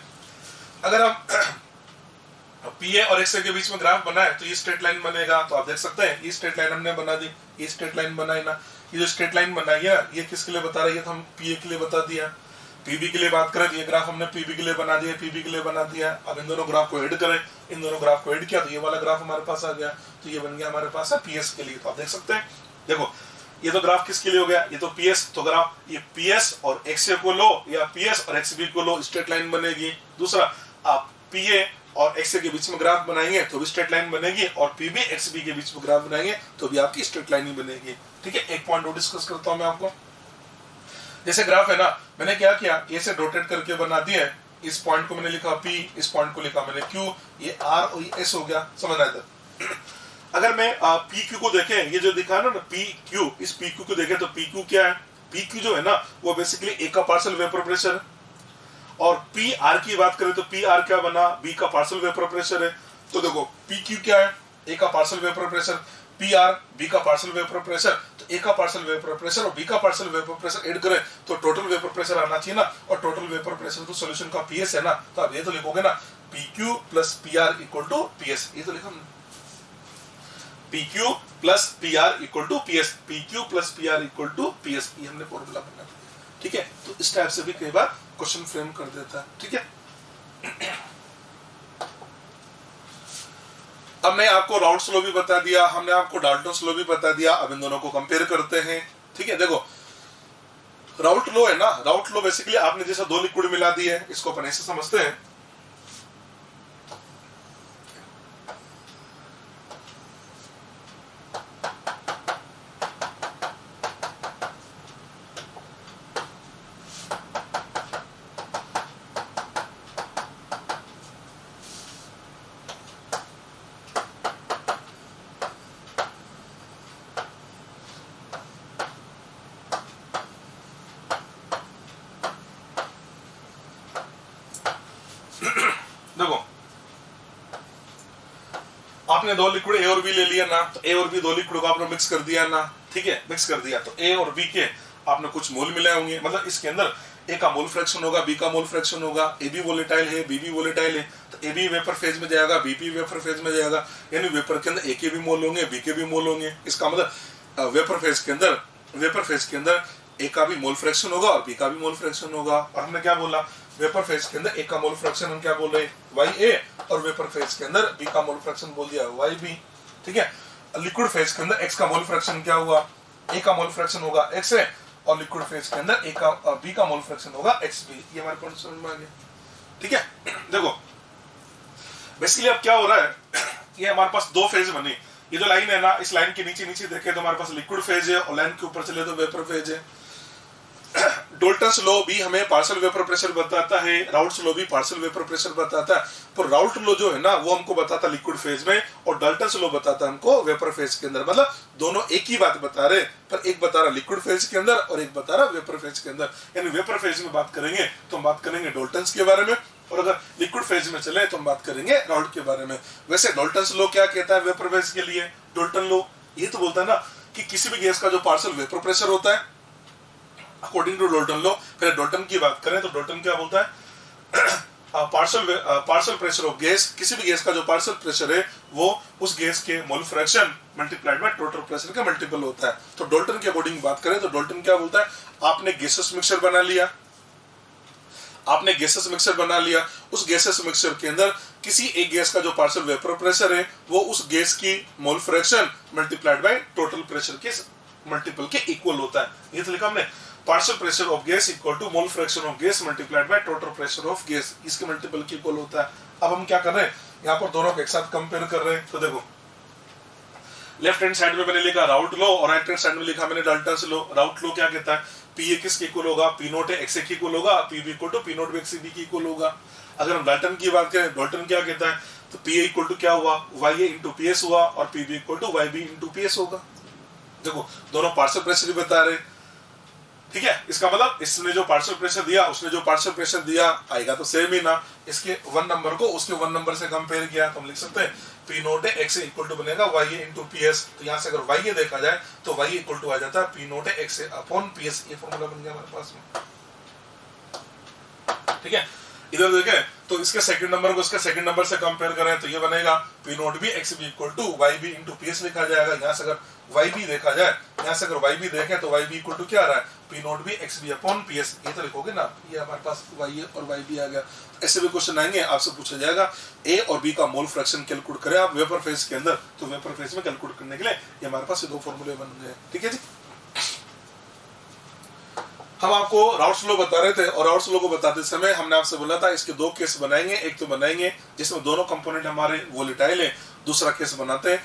अगर हम पी ए और एक्स ए के बीच में ग्राफ बनाए तो ये स्ट्रेट लाइन बनेगा। तो आप देख सकते हैं ये स्ट्रेट लाइन हमने बना दी, ये स्ट्रेट लाइन बनाई ना। ये जो स्ट्रेट लाइन बनाई है ये किसके लिए बता रही है, तो हम पी ए के लिए बता दिया। पीबी के लिए बात करें तो ये ग्राफ हमने पीबी के लिए बना दिया, पीबी के लिए बना दिया। अब इन दोनों ग्राफ को ऐड करें, इन दोनों ग्राफ को ऐड किया तो ये वाला ग्राफ हमारे पास आ गया, तो ये बन गया हमारे पास है पीएस के लिए। तो आप देख सकते हैं, देखो ये तो ग्राफ किसके लिए हो गया, ये तो पीएस, तो ग्राफ ये पीएस और एक्सए को लो या पीएस और एक्सबी को लो, स्ट्रेट लाइन बनेगी। दूसरा आप पीए और एक्सए के बीच में ग्राफ बनाएंगे तो भी स्ट्रेट लाइन बनेगी, और पीबी एक्सबी के बीच में ग्राफ बनाएंगे तो भी आपकी स्ट्रेट लाइन ही बनेगी। ठीक है, एक पॉइंट और डिस्कस करता हूं मैं आपको। जैसे ग्राफ है ना, मैंने क्या किया, ए से रोटेट करके बना दिया है, इस पॉइंट को मैंने लिखा पी, इस पॉइंट को लिखा मैंने क्यू, ये आर और ये एस हो गया, समझ रहा है। अगर मैं पी क्यू को देखें, ये जो दिखा ना पी क्यू, इस पी क्यू को देखें तो पी क्यू क्या है, पी क्यू जो है ना वो बेसिकली ए का पार्शियल वेपर प्रेशर, और पी आर की बात करें तो पी आर क्या बना, बी का पार्शियल वेपर प्रेशर है। तो देखो पी क्यू क्या है, ए का partial vapour pressure, P R B का पार्शियल वेपर प्रेशर, तो ए का पार्शियल वेपर प्रेशर और बी का पार्शियल वेपर प्रेशर ऐड करें तो टोटल वेपर प्रेशर आना चाहिए ना, और टोटल वेपर प्रेशर तो सॉल्यूशन का पीएस है ना, तो आप ये तो लिखोगे ना P Q plus P R equal to PS, ये तो लिखा P Q plus P R equal to PS, P Q plus P R equal to PS, ये हमने फॉर्मूला बना दिया। ठीक है, तो इस टाइप से भी कई बार क्वेश्चन फ्रेम कर देता है। ठीक है, अब मैं आपको राउट्स लॉ भी बता दिया, हमने आपको डाल्टन्स लॉ भी बता दिया, अब इन दोनों को कंपेयर करते हैं। ठीक है, देखो राउट लॉ है ना, राउट लॉ बेसिकली आपने जैसा दो लिक्विड मिला दी है, इसको अपन ऐसे समझते हैं, देखो आपने दो लिक्विड ए और बी ले लिया ना, तो ए और बी दो लिक्विड को आपने मिक्स कर दिया ना। ठीक है, मिक्स कर दिया तो ए और बी के आपने कुछ मोल मिलाए होंगे, मतलब इसके अंदर ए का मोल फ्रैक्शन होगा, बी का मोल फ्रैक्शन होगा, ए बी वोलेटाइल है, बी भी वोलेटाइल है, तो ए बी वेपर फेज में जाएगा, बी भी वेपर फेज में जाएगा, यानी वेपर के अंदर ए के भी मोल होंगे, बी के भी मोल होंगे। इसका मतलब वेपर फेज के अंदर ए का भी मोल फ्रैक्शन होगा और बी का भी मोल फ्रैक्शन होगा। और हमने क्या बोला, वेपर फेज के अंदर ए का मोल फ्रैक्शन हम क्या बोल रहे हैं, वाई ए, और वेपर फेज के अंदर बी का मोल फ्रैक्शन बोल दिया वाई बी। ठीक है, लिक्विड फेज के अंदर एक्स का मोल फ्रैक्शन क्या हुआ, ए का मोल फ्रैक्शन होगा एक्स ए, और लिक्विड फेज के अंदर ए का बी का मोल फ्रैक्शन होगा एक्स बी। ये हमारे पॉइंट समझ में आ गया। ठीक है, देखो बेसिकली अब क्या हो रहा है, ये हमारे पास दो फेज बने, ये जो लाइन है ना, इस लाइन के नीचे नीचे देखे तो हमारे पास लिक्विड फेज है, और लाइन के ऊपर चले तो वेपर फेज है। डोल्टन्स लॉ भी हमें पार्शियल वेपर प्रेशर बताता है, राउट्स लॉ भी पार्शियल वेपर प्रेशर बताता है, पर राउट लॉ जो है ना वो हमको बताता लिक्विड फेज में, और डाल्टन्स लॉ बताता हमको वेपर फेज के अंदर। मतलब दोनों एक ही बात बता रहे, पर एक बता रहा लिक्विड फेज के अंदर और एक बता रहा वेपर फेज के अंदर। यानी वेपर फेज में बात करेंगे तो हम बात करेंगे डोल्टन्स के बारे में, और अगर लिक्विड फेज में चले तो हम बात करेंगे राउट के बारे में। वैसे डोल्टन्स लॉ क्या कहता है वेपर फेज के लिए, डोल्टन लॉ ये तो बोलता है ना कि किसी भी गैस का जो पार्शियल वेपर प्रेशर होता है अकॉर्डिंग टू डोल्टन लॉ, फिर डोल्टन की बात करें तो डोल्टन क्या बोलता है, पार्शियल प्रेशर ऑफ गैस, किसी भी गैस का जो पार्शियल प्रेशर है वो उस गैस के mole fraction multiplied by total pressure का मल्टीपल होता है। तो डोल्टन के अकॉर्डिंग बात करें तो डोल्टन क्या बोलता है, आपने गैसेस मिक्सचर बना लिया, आपने गैसेस मिक्सचर बना लिया, उस गैसेस मिक्सचर के अंदर किसी एक गैस का जो पार्शियल वेपर प्रेशर है वो उस गैस की mole fraction multiplied by total pressure के मल्टीपल के इक्वल होता है। ये तो लिखा हमने, partial pressure of gas equal to mole fraction of gas multiplied by total pressure of gas, इसके मल्टीपल के इक्वल होता है। अब हम क्या कर रहे हैं, यहाँ पर दोनों को एक साथ कंपेयर कर रहे हैं। तो देखो लेफ्ट हैंड साइड में मैंने लिखा राउट लॉ और राइट हैंड साइड में लिखा मैंने डाल्टन्स लॉ। राउट लॉ क्या कहता है, पी ए किसके इक्वल होगा, P note A x A के इक्वल होगा, P B equal to P note B x B के इक्वल होगा। अगर हम डाल्टन की बात करें, डाल्टन क्या कहता है, तो पी ए इक्वल टू क्या हुआ, Y A into P S हुआ, और P B equal to Y B into P S होगा। देखो दोनों पार्शियल प्रेशर ही बता रहे। ठीक है, इसका मतलब इसने जो पार्शियल प्रेशर दिया उसने जो पार्शियल प्रेशर दिया आएगा तो सेम ही ना। इसके वन नंबर को उसके वन नंबर से कंपेयर किया तो हम लिख सकते हैं P note A X equal to बनेगा Y A into P S. तो यहाँ से अगर वाई ए देखा जाए तो वाई इक्वल टू आ जाता है पी नोट ए एक्स अपॉन पी एस। ये फॉर्मूला बन गया हमारे पास में। ठीक है, इधर देखें तो इसके सेकंड नंबर को इसके सेकंड नंबर से कंपेयर करें तो ये बनेगा P note B x B equal to Y B into P S लिखा जाएगा। यहाँ से अगर वाई बी देखा जाए, यहाँ से अगर वाई बी देखें तो वाई बी इक्वल टू क्या आ रहा है, P note B x B upon P S. ये तो लिखोगे ना, ये हमारे पास वाई और वाई बी आ गया। ऐसे भी क्वेश्चन आएंगे, आपसे पूछा जाएगा ए और बी का मोल फ्रैक्शन कैलकुलेट करें आप वेपर फेज के अंदर, तो वेपर फेज में कैलकुलेट करने के लिए ये हमारे पास ये दो फॉर्मूले बन गए। ठीक है जी, हम आपको राउट्स लो बता रहे थे और राउट्स लो को बताते समय हमने आपसे बोला था इसके दो केस बनाएंगे। एक तो बनाएंगे जिसमें दोनों कंपोनेंट हमारे वोलेटाइल है, दूसरा केस बनाते हैं,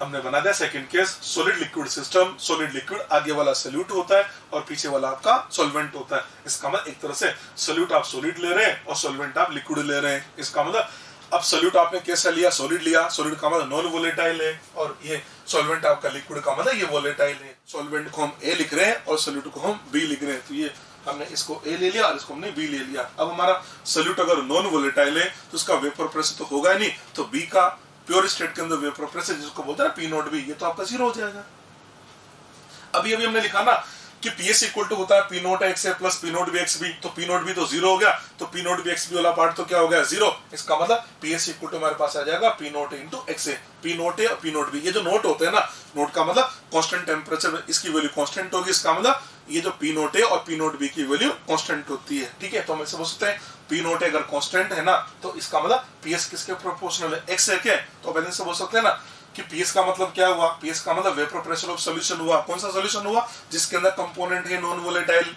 हमने बना दिया second case solid liquid system. Solid liquid आगे वाला सोल्यूट होता है और पीछे वाला आपका सॉल्वेंट होता है। इसका मतलब एक तरह से सोल्यूट आप सॉलिड ले रहे हैं और सॉल्वेंट आप लिक्विड ले रहे हैं। इसका मतलब अब सोल्यूट आपने कैसा लिया, सॉलिड लिया, सॉलिड का मतलब नॉन वोलेटाइल है और ये सॉल्वेंट आपका लिक्विड का मतलब ये वोलेटाइल है। सॉल्वेंट को हम ए लिख रहे हैं और सोल्यूट को हम बी लिख रहे हैं, तो ये हमने इसको ए ले लिया और इसको हमने बी ले लिया। अब हमारा सोल्यूट अगर नॉन वोलेटाइल है तो उसका वेपर प्रेशर तो होगा नहीं, तो बी का प्योर स्टेट के अंदर वेपर प्रेशर जिसको बोलते हैं पी नोट बी, ये तो आपका 0 हो जाएगा। अभी हमने लिखा ना कि पीएस इक्वल टू होता है पी नोट एक्स ए plus P note B x b, तो पी नोट बी तो 0 हो गया, तो p note B x b वाला पार्ट तो क्या हो गया 0। इसका मतलब पीएस इक्वल टू हमारे पास आ जाएगा P note into x A. P note ए और पी नोट बी, ये जो नोट होते हैं ना, नोट का मतलब कांस्टेंट टेम्परेचर, इसकी वैल्यू कांस्टेंट होगी। इसका मतलब ये जो पी नोट ए और पी नोट बी की वैल्यू कांस्टेंट होती है। ठीक है, तो हम ऐसे बोल सकते हैं पी नोट ए अगर कांस्टेंट है ना तो इसका मतलब पीएस किसके प्रोपोर्शनल है, एक्स ए के। तो पहले से बोल सकते हैं ना कि पीएस का मतलब क्या हुआ, पीएस का मतलब वेपर प्रेशर ऑफ सॉल्यूशन हुआ। कौन सा सॉल्यूशन हुआ, जिसके अंदर कंपोनेंट है नॉन वोलेटाइल,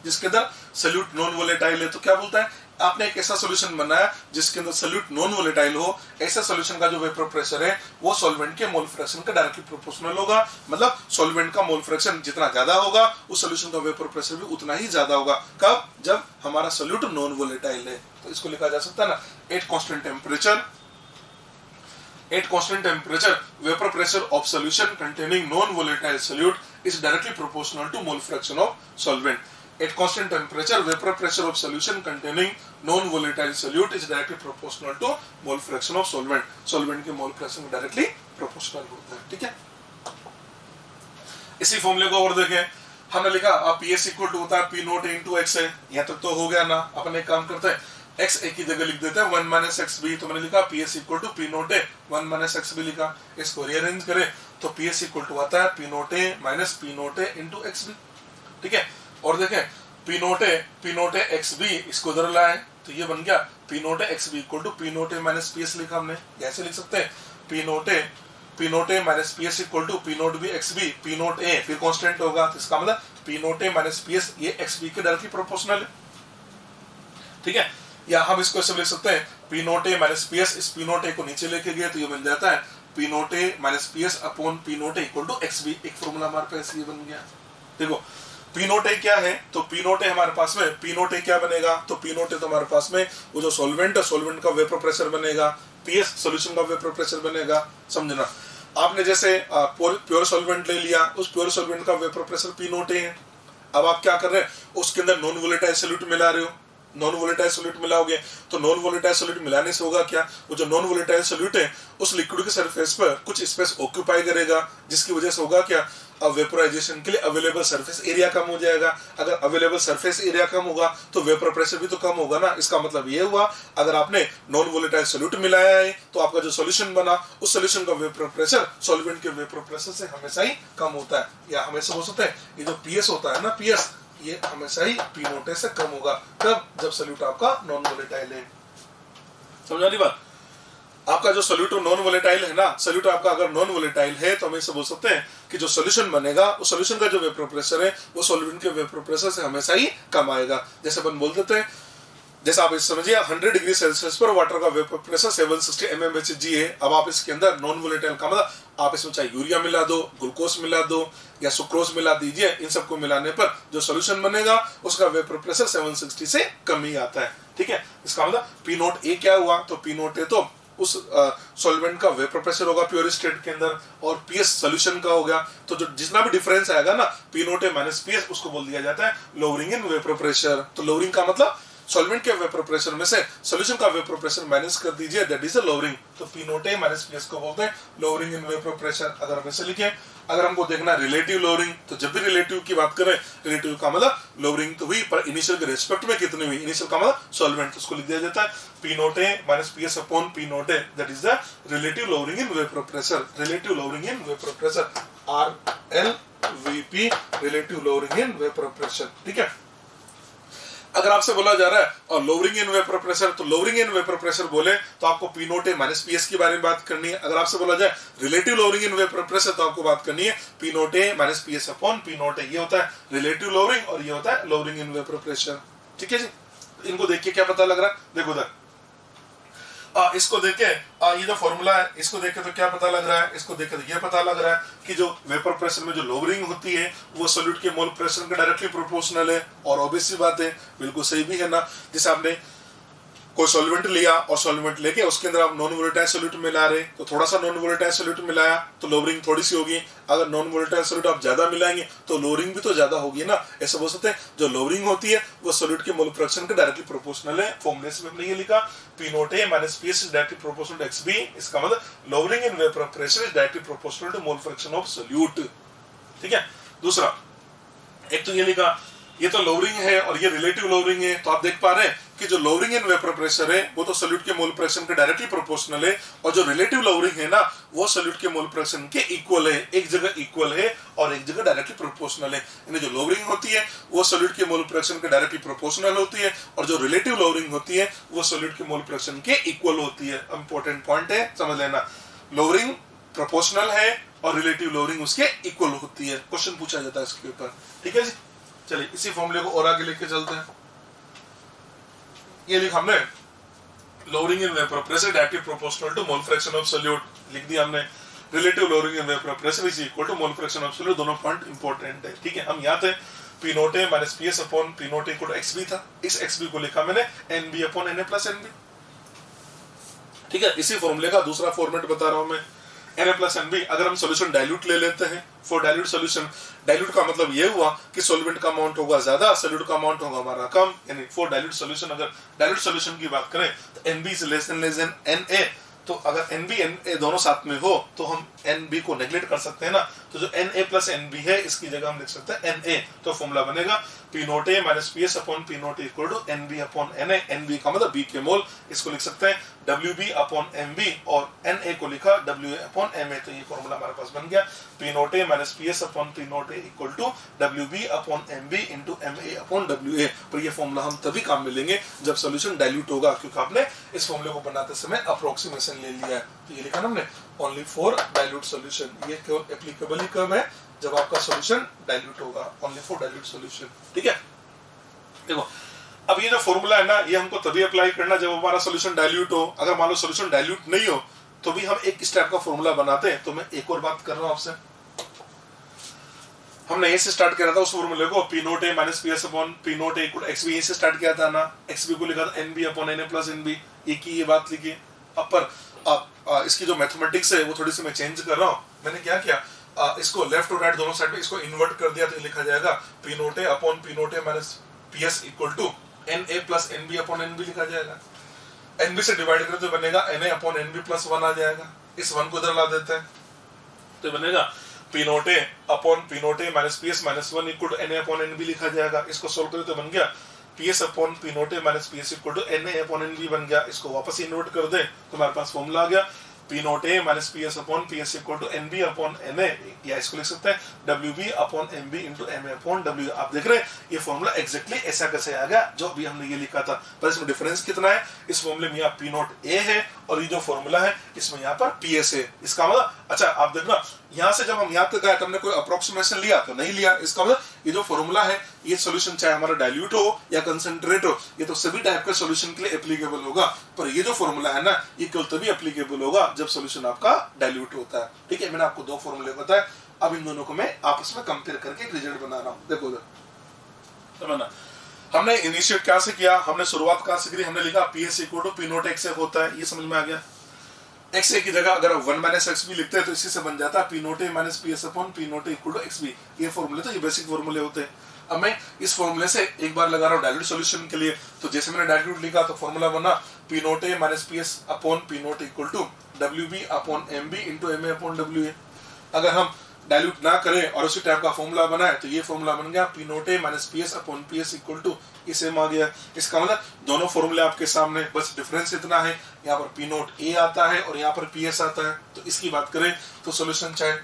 जिसके अंदर सोल्यूट नॉन वोलेटाइल है। तो क्या बोलता है, आपने एक ऐसा सॉल्यूशन बनाया जिसके अंदर सोल्यूट नॉन वोलेटाइल हो, ऐसा सॉल्यूशन का जो वेपर प्रेशर है वो सॉल्वेंट के मोल फ्रैक्शन का डायरेक्टली प्रोपोर्शनल होगा। मतलब सॉल्वेंट का मोल फ्रैक्शन जितना ज्यादा होगा उस सॉल्यूशन का वेपर प्रेशर भी उतना ही ज्यादा होगा। कब, जब हमारा सोल्यूट नॉन वोलेटाइल है। तो इसको लिखा जा सकता है ना, at constant temperature vapour pressure of solution containing non-volatile solute is directly proportional to mole fraction of solvent. At constant temperature, vapor pressure of solution containing non-volatile solute is directly proportional to mole fraction of solvent. Solvent के mole fraction directly proportional होता है। ठीक है, इसी फॉर्मूले को और देखें, हमने लिखा अब पीएस इक्वल टू होता है पी नोट इंटू एक्स है। यहाँ तक तो हो गया ना। अपन एक काम करते हैं, एक्स ए की जगह लिख देते हैं 1 माइनस एक्स बी। तो मैंने लिखा PS equal to P note A 1 minus x B लिखा। इसको रीअरेंज करें तो पीएस इक्वल टू आता है P note A minus P note a into x B. ठीक है, और देखें पी नोट ए एक्स बी, इसको इधर लाए तो ये बन गया P note A x B equal to P note A minus P S लिखा हमने। ऐसे लिख सकते हैं P note A minus P S equal to P note B x b. P note a फिर कांस्टेंट होगा, तो इसका मतलब पी नोट ए माइनस पी एस ये एक्स बी के डायरेक्टली प्रोपोर्शनल है। ठीक है, या हम इसको ऐसे लिख सकते हैं पी नोट ए माइनस पी एस, इस पी नोट ए को नीचे लेके गए तो ये मिल जाता है P note A minus P S upon P note A equal to X B. एक फॉर्मूला हमारे पास ये बन गया। देखो पी नोट ए क्या है, तो पी नोट ए हमारे पास में पी नोट ए क्या बनेगा, तो पी नोट ए तो हमारे पास में वो जो सॉल्वेंट है, सॉल्वेंट का वेपर प्रेशर बनेगा, पीएस सॉल्यूशन का वेपर प्रेशर बनेगा। समझना, आपने जैसे प्योर सॉल्वेंट ले लिया, उस प्योर सॉल्वेंट का वेपर प्रेशर पी नोट ए है। अब आप क्या कर रहे हैं, उसके अंदर नॉन वोलेटाइल सॉल्यूट मिला रहे हो। नॉन वोलेटाइल सॉल्यूट मिलाओगे तो नॉन वोलेटाइल सॉल्यूट मिलाने से होगा क्या, वो जो नॉन वोलेटाइल सॉल्यूट है उस लिक्विड के सरफेस पर कुछ स्पेस ऑक्यूपाई करेगा, जिसकी वजह से होगा क्या, अब वेपोराइजेशन के लिए अवेलेबल सरफेस एरिया कम हो जाएगा। अगर अवेलेबल सरफेस एरिया कम होगा तो वेपर प्रेशर भी तो कम होगा ना। इसका मतलब ये हुआ अगर आपने नॉन वोलेटाइल सॉल्यूट मिलाया है तो आपका जो सॉल्यूशन बना उस सॉल्यूशन का वेपर प्रेशर सॉल्वेंट के वेपर प्रेशर से हमेशा ही कम होता है। या हमेशा हो सकता है ये जो पीएस होता है ना, पीएस ये हमेशा ही पी नोट ए से कम होगा। कब, जब सॉल्यूट आपका नॉन वोलेटाइल है। समझ आ रही बात, आपका जो सोल्यूट नॉन वोलेटाइल है ना, सोल्यूट आपका अगर नॉन वोलेटाइल है तो हम इसे बोल सकते हैं कि जो सॉल्यूशन बनेगा उस सॉल्यूशन का जो वेपर प्रेशर है वो सॉल्वेंट के वेपर प्रेशर से हमेशा ही कम आएगा। जैसे अपन बोल देते हैं, जैसे आप इस समझिए 100 डिग्री सेल्सियस पर वाटर का वेपर प्रेशर 760 mmHg है। अब आप इसके अंदर नॉन वोलेटाइल का मतलब आप इसमें चाहे यूरिया मिला दो, ग्लूकोज मिला दो या सुक्रोज मिला दीजिए, इन सबको मिलाने पर जो सॉल्यूशन बनेगा उसका वेपर प्रेशर 760 से कम ही आता है। ठीक है, इसका मतलब पी नोट ए क्या हुआ, तो पी नोट ए तो उस सॉल्वेंट का वेपर प्रेशर होगा प्योर स्टेट के अंदर, और पीएस सॉल्यूशन का हो गया। तो जो जितना भी डिफरेंस आएगा ना पी नोट ए माइनस पीएस, उसको बोल दिया जाता है लोअरिंग इन वेपर प्रेशर। तो लोअरिंग का मतलब सॉल्वेंट के वेपर प्रेशर में से सॉल्यूशन का वेपर प्रेशर माइनस कर दीजिए, दैट इज द लोअरिंग। तो पी नोट ए माइनस पी एस को बोलते हैं लोअरिंग इन वेपर प्रेशर। अगर हम ऐसे लिखें, अगर हमको देखना रिलेटिव लोअरिंग, तो जब भी रिलेटिव की बात करें, रिलेटिव का मतलब लोअरिंग तो हुई पर इनिशियल के रिस्पेक्ट में कितनी हुई, इनिशियल का मतलब सॉल्वेंट, उसको लिख दिया जाता है P note A minus P S upon P note A, that is the relative lowering in vapour pressure. Relative lowering in vapour pressure, R L V P, relative lowering in vapour pressure. ठीक है, अगर आपसे बोला जा रहा है और लोअरिंग इन वेपर प्रेशर, तो लोअरिंग इन वेपर प्रेशर बोले तो आपको पी नोट ए माइनस पी एस की बारे में बात करनी है। अगर आपसे बोला जाए relative lowering in vapour pressure, तो आपको बात करनी है P note A minus P S upon P note a. ये होता है रिलेटिव लोअरिंग और ये होता है लोअरिंग इन वेपर प्रेशर। ठीक है जी, इनको देख के क्या पता लग रहा है, देखो उधर इसको देख के ये जो फॉर्मूला है इसको देख के तो क्या पता लग रहा है, इसको देख के तो ये पता लग रहा है कि जो वेपर प्रेशर में जो लोअरिंग होती है वो सॉल्यूट के मोल प्रेशर के डायरेक्टली प्रोपोर्शनल है। और ऑब्वियस सी बात है, बिल्कुल सही भी है ना, जैसे आपने कोई सॉल्वेंट लिया और सॉल्वेंट लेके उसके अंदर आप नॉन वोलेटाइल सॉल्यूट मिला रहे, तो थोड़ा सा नॉन वोलेटाइल सॉल्यूट मिलाया तो लोअरिंग थोड़ी सी होगी। अगर नॉन वोलेटाइल सॉल्यूट आप ज्यादा मिलाएंगे तो लोअरिंग भी तो ज्यादा होगी ना। ऐसे बोल सकते हैं जो लोअरिंग होती है वो सॉल्यूट के मोल फ्रैक्शन के डायरेक्टली प्रोपोर्शनल है। फॉर्मूले से हमने ये लिखा P note A minus P S is directly proportional to X B. इसका मतलब lowering in vapour pressure is directly proportional to mole fraction of solute. ठीक है, दूसरा एक तो ये लिखा, ये तो लोअरिंग है और ये रिलेटिव लोअरिंग है, तो आप देख पा रहे हैं कि जो लोअरिंग इन वेपर प्रेशर है वो तो सॉल्यूट के मोल फ्रैक्शन के डायरेक्टली प्रोपोर्शनल है, और जो रिलेटिव लोअरिंग है ना वो सॉल्यूट के मोल फ्रैक्शन के इक्वल है। एक जगह इक्वल है और एक जगह डायरेक्टली प्रोपोर्शनल है। यानी जो लोअरिंग होती है वो सॉल्यूट के मोल फ्रैक्शन के डायरेक्टली प्रोपोर्शनल होती है, और जो रिलेटिव लोअरिंग होती है वो सॉल्यूट के मोल फ्रैक्शन के इक्वल होती है। इंपॉर्टेंट पॉइंट है, समझ लेना, लोअरिंग प्रोपोर्शनल है और रिलेटिव लोअरिंग उसके इक्वल होती है। क्वेश्चन पूछा जाता है इसके ऊपर। ठीक है जी, चलिए इसी फॉर्मूले को और आगे लेके चलते हैं। ये लिखा हमने lowering in vapour pressure directly proportional to mole fraction of solute, लिख दिया हमने। Relative lowering in vapour pressure is equal to mole fraction of solute. दोनों पॉइंट इंपॉर्टेंट है। ठीक है, हम यहाँ थे P note A minus P S upon P note A equal to X B था, इस एक्स बी को लिखा मैंने N B upon N A plus N B. ठीक है, इसी फॉर्मूले का दूसरा फॉर्मेट बता रहा हूं मैं, Na प्लस एन बी। अगर हम सोल्यूशन डाइल्यूट ले लेते हैं, फॉर डाइल्यूट सोल्यूशन, डाइल्यूट का मतलब ये हुआ कि सॉल्वेंट का अमाउंट होगा ज्यादा, सॉल्यूट का अमाउंट होगा हमारा कम। यानी फॉर डाइल्यूट सोल्यूशन, अगर डाइल्यूट सोल्यूशन की बात करें तो N B is less than N A. तो अगर एन बी एन ए दोनों साथ में हो तो हम एन बी को नेग्लेक्ट कर सकते हैं ना, तो जो N A plus N B है इसकी जगह हम लिख सकते हैं एन ए। तो फॉर्मूला बनेगा P note A minus P S upon P note A equal to N B upon N A. N B का मतलब बी के मोल, इसको लिख सकते हैं W B upon M B, और एन ए को लिखा W A upon M A. तो ये फॉर्मूला हमारे पास बन गया P note A minus P S upon P note A equal to W B upon M B into M A upon W A. पर ये फॉर्मूला हम तभी काम में लेंगे जब सोल्यूशन डाइल्यूट होगा, क्योंकि आपने इस फॉर्मूले को बनाते समय अप्रोक्सीमेशन ले लिया है। तो ये लिखा ना हमने ओनली फॉर डाइल्यूट सोल्यूशन, ये केवल एप्लीकेबल ही कब है जब आपका सोल्यूशन डाइल्यूट होगा, ओनली फॉर डाइल्यूट सोल्यूशन। ठीक है, देखो अब ये जो फॉर्मूला है ना ये हमको तभी अप्लाई करना जब हमारा सोल्यूशन डाइल्यूट हो। अगर मान लो सोल्यूशन डाइल्यूट नहीं हो तो भी हम एक इस टाइप का फॉर्मूला बनाते हैं। तो मैं एक और बात कर रहा हूं आपसे, हमने ए से स्टार्ट किया था उस फॉर्मूले को, p note A minus P S upon P note A equal x b, A से स्टार्ट किया था ना, एक्स बी को लिखा था N B upon N A plus N B. एक ही ये बात लिखी। अब पर इसकी जो मैथमेटिक्स है वो थोड़ी सी मैं चेंज कर रहा हूँ। मैंने क्या किया, इसको लेफ्ट और राइट दोनों साइड में इसको इन्वर्ट कर दिया, तो लिखा जाएगा P note A upon P note A minus P S equal to N A plus N B upon N B लिखा जाएगा। एन बी से डिवाइड करें तो बनेगा N A upon N B plus 1 आ जाएगा। इस 1 को इधर ला देते हैं तो बनेगा P note A upon P note A minus P S minus 1 equal to N A upon N B लिखा जाएगा। इसको सोल्व करें तो बन गया P S upon P note A minus P S equal to N A upon N B बन गया। इसको वापस इन्वर्ट कर दे तो हमारे पास फॉर्मूला आ गया P note A minus P S upon P S equal to N B upon N A, या इसको लिख सकते हैं W B upon M B into M A upon W. आप देख रहे हैं ये फॉर्मूला एग्जैक्टली ऐसा कैसे आ गया जो अभी हमने ये लिखा था, पर इसमें डिफरेंस कितना है, इस फॉर्मूले में यहाँ पी नोट ए है और ये जो फॉर्मूला है इसमें यहाँ पर पी एस है। इसका मतलब अच्छा आप देखना यहाँ से जब हम यहाँ तक गए तो हमने कोई अप्रोक्सीमेशन लिया तो नहीं लिया। इसका मतलब ये जो फॉर्मूला है ये सॉल्यूशन चाहे हमारा डाइल्यूट हो या कंसंट्रेट हो ये तो सभी टाइप के सॉल्यूशन के लिए एप्लीकेबल होगा, पर ये जो फॉर्मूला है ना ये केवल तभी एप्लीकेबल होगा जब सॉल्यूशन आपका डाइल्यूट होता है। ठीक है, मैंने आपको 2 फॉर्मूले बताए, अब इन दोनों को मैं आपस में कंपेयर करके एक रिजल्ट बना रहा हूँ। देखो उधर हमने इनिशिएट क्या से किया, हमने शुरुआत कहाँ से करी, हमने लिखा P S equal to P note X होता है, ये समझ में आ गया। एक्स ए की जगह अगर 1 माइनस एक्स बी लिखते हैं तो इसी से बन जाता है P note A minus P S upon P note A equal to X B. ये फॉर्मूले तो ये बेसिक फॉर्मूले होते हैं। अब मैं इस फॉर्मूले से एक बार लगा रहा हूँ डाइल्यूट सॉल्यूशन के लिए, तो जैसे मैंने डाइल्यूट लिखा तो फॉर्मूला बना P note A minus P S upon P naught equal to W B upon M B into M A upon W A. अगर हम डाइल्यूट ना करें और उसी टाइप का फॉर्मूला बनाए तो ये फॉर्मूला बन गया P note A minus P S upon P S equal to इसे आ गया। इसका मतलब दोनों फॉर्मूले आपके सामने, बस डिफरेंस इतना है, यहाँ पर पी नोट ए आता है और यहाँ पर पी एस आता है। तो इसकी बात करें तो सोल्यूशन चाहे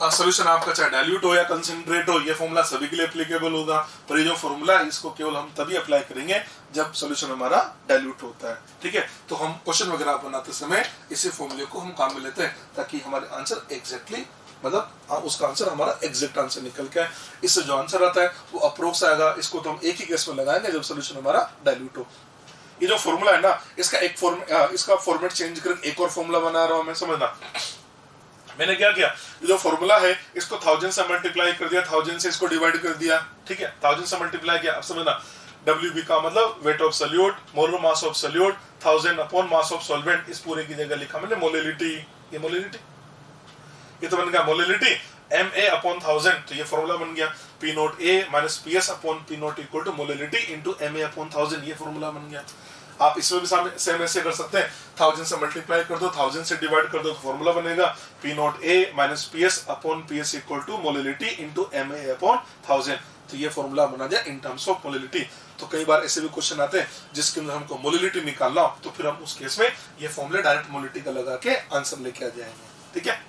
सोल्यूशन आपका चाहे डाइल्यूट हो या कंसंट्रेट हो, ये फॉर्मूला सभी के लिए एप्लीकेबल होगा, पर ये जो फॉर्मूला है इसको केवल हम तभी अप्लाई करेंगे जब सोल्यूशन हमारा डाइल्यूट होता है। ठीक है, तो हम क्वेश्चन वगैरह बनाते समय इसी फॉर्मूले को हम काम में लेते हैं ताकि हमारे आंसर एग्जैक्टली मतलब उसका आंसर हमारा एग्जैक्ट आंसर निकल के आए। इससे जो आंसर आता है वो अप्रोक्स आएगा। इसको तो हम एक ही केस में लगाएंगे जब सोल्यूशन हमारा डाइल्यूट हो। ये जो फॉर्मूला है ना, इसका फॉर्मेट चेंज कर एक और फॉर्मूला बना रहा हूं मैं, समझना मैंने क्या किया, जो फॉर्मूला है इसको 1000 से मल्टीप्लाई कर दिया, 1000 से इसको डिवाइड कर दिया। ठीक है, 1000 से मल्टीप्लाई किया। अब समझना WB का मतलब weight of solute, molar mass of solute, 1000 upon mass of solvent. इस पूरे की जगह लिखा मैंने मोलिलिटी। ये मोलिलिटी, ये तो बन गया मोलिलिटी MA अपॉन 1000। तो ये फॉर्मूला बन गया P naught A minus PS upon P naught equal to molality into MA upon 1000। ये फॉर्मूला बन गया। आप इसमें भी सेम ऐसे कर सकते हैं, 1000 से मल्टीप्लाई कर दो, 1000 से डिवाइड कर दो, तो फॉर्मूला बनेगा P naught A minus PS upon PS equal to molality into MA upon 1000। तो ये फॉर्मूला बना दिया इन टर्म्स ऑफ मोलिलिटी। तो कई बार ऐसे भी क्वेश्चन आते हैं जिसके अंदर हमको मोलिलिटी निकालना हो, तो फिर हम उस केस में ये फॉर्मूला डायरेक्ट मोलिलिटी का लगा के आंसर लेके आ जाएंगे। ठीक है।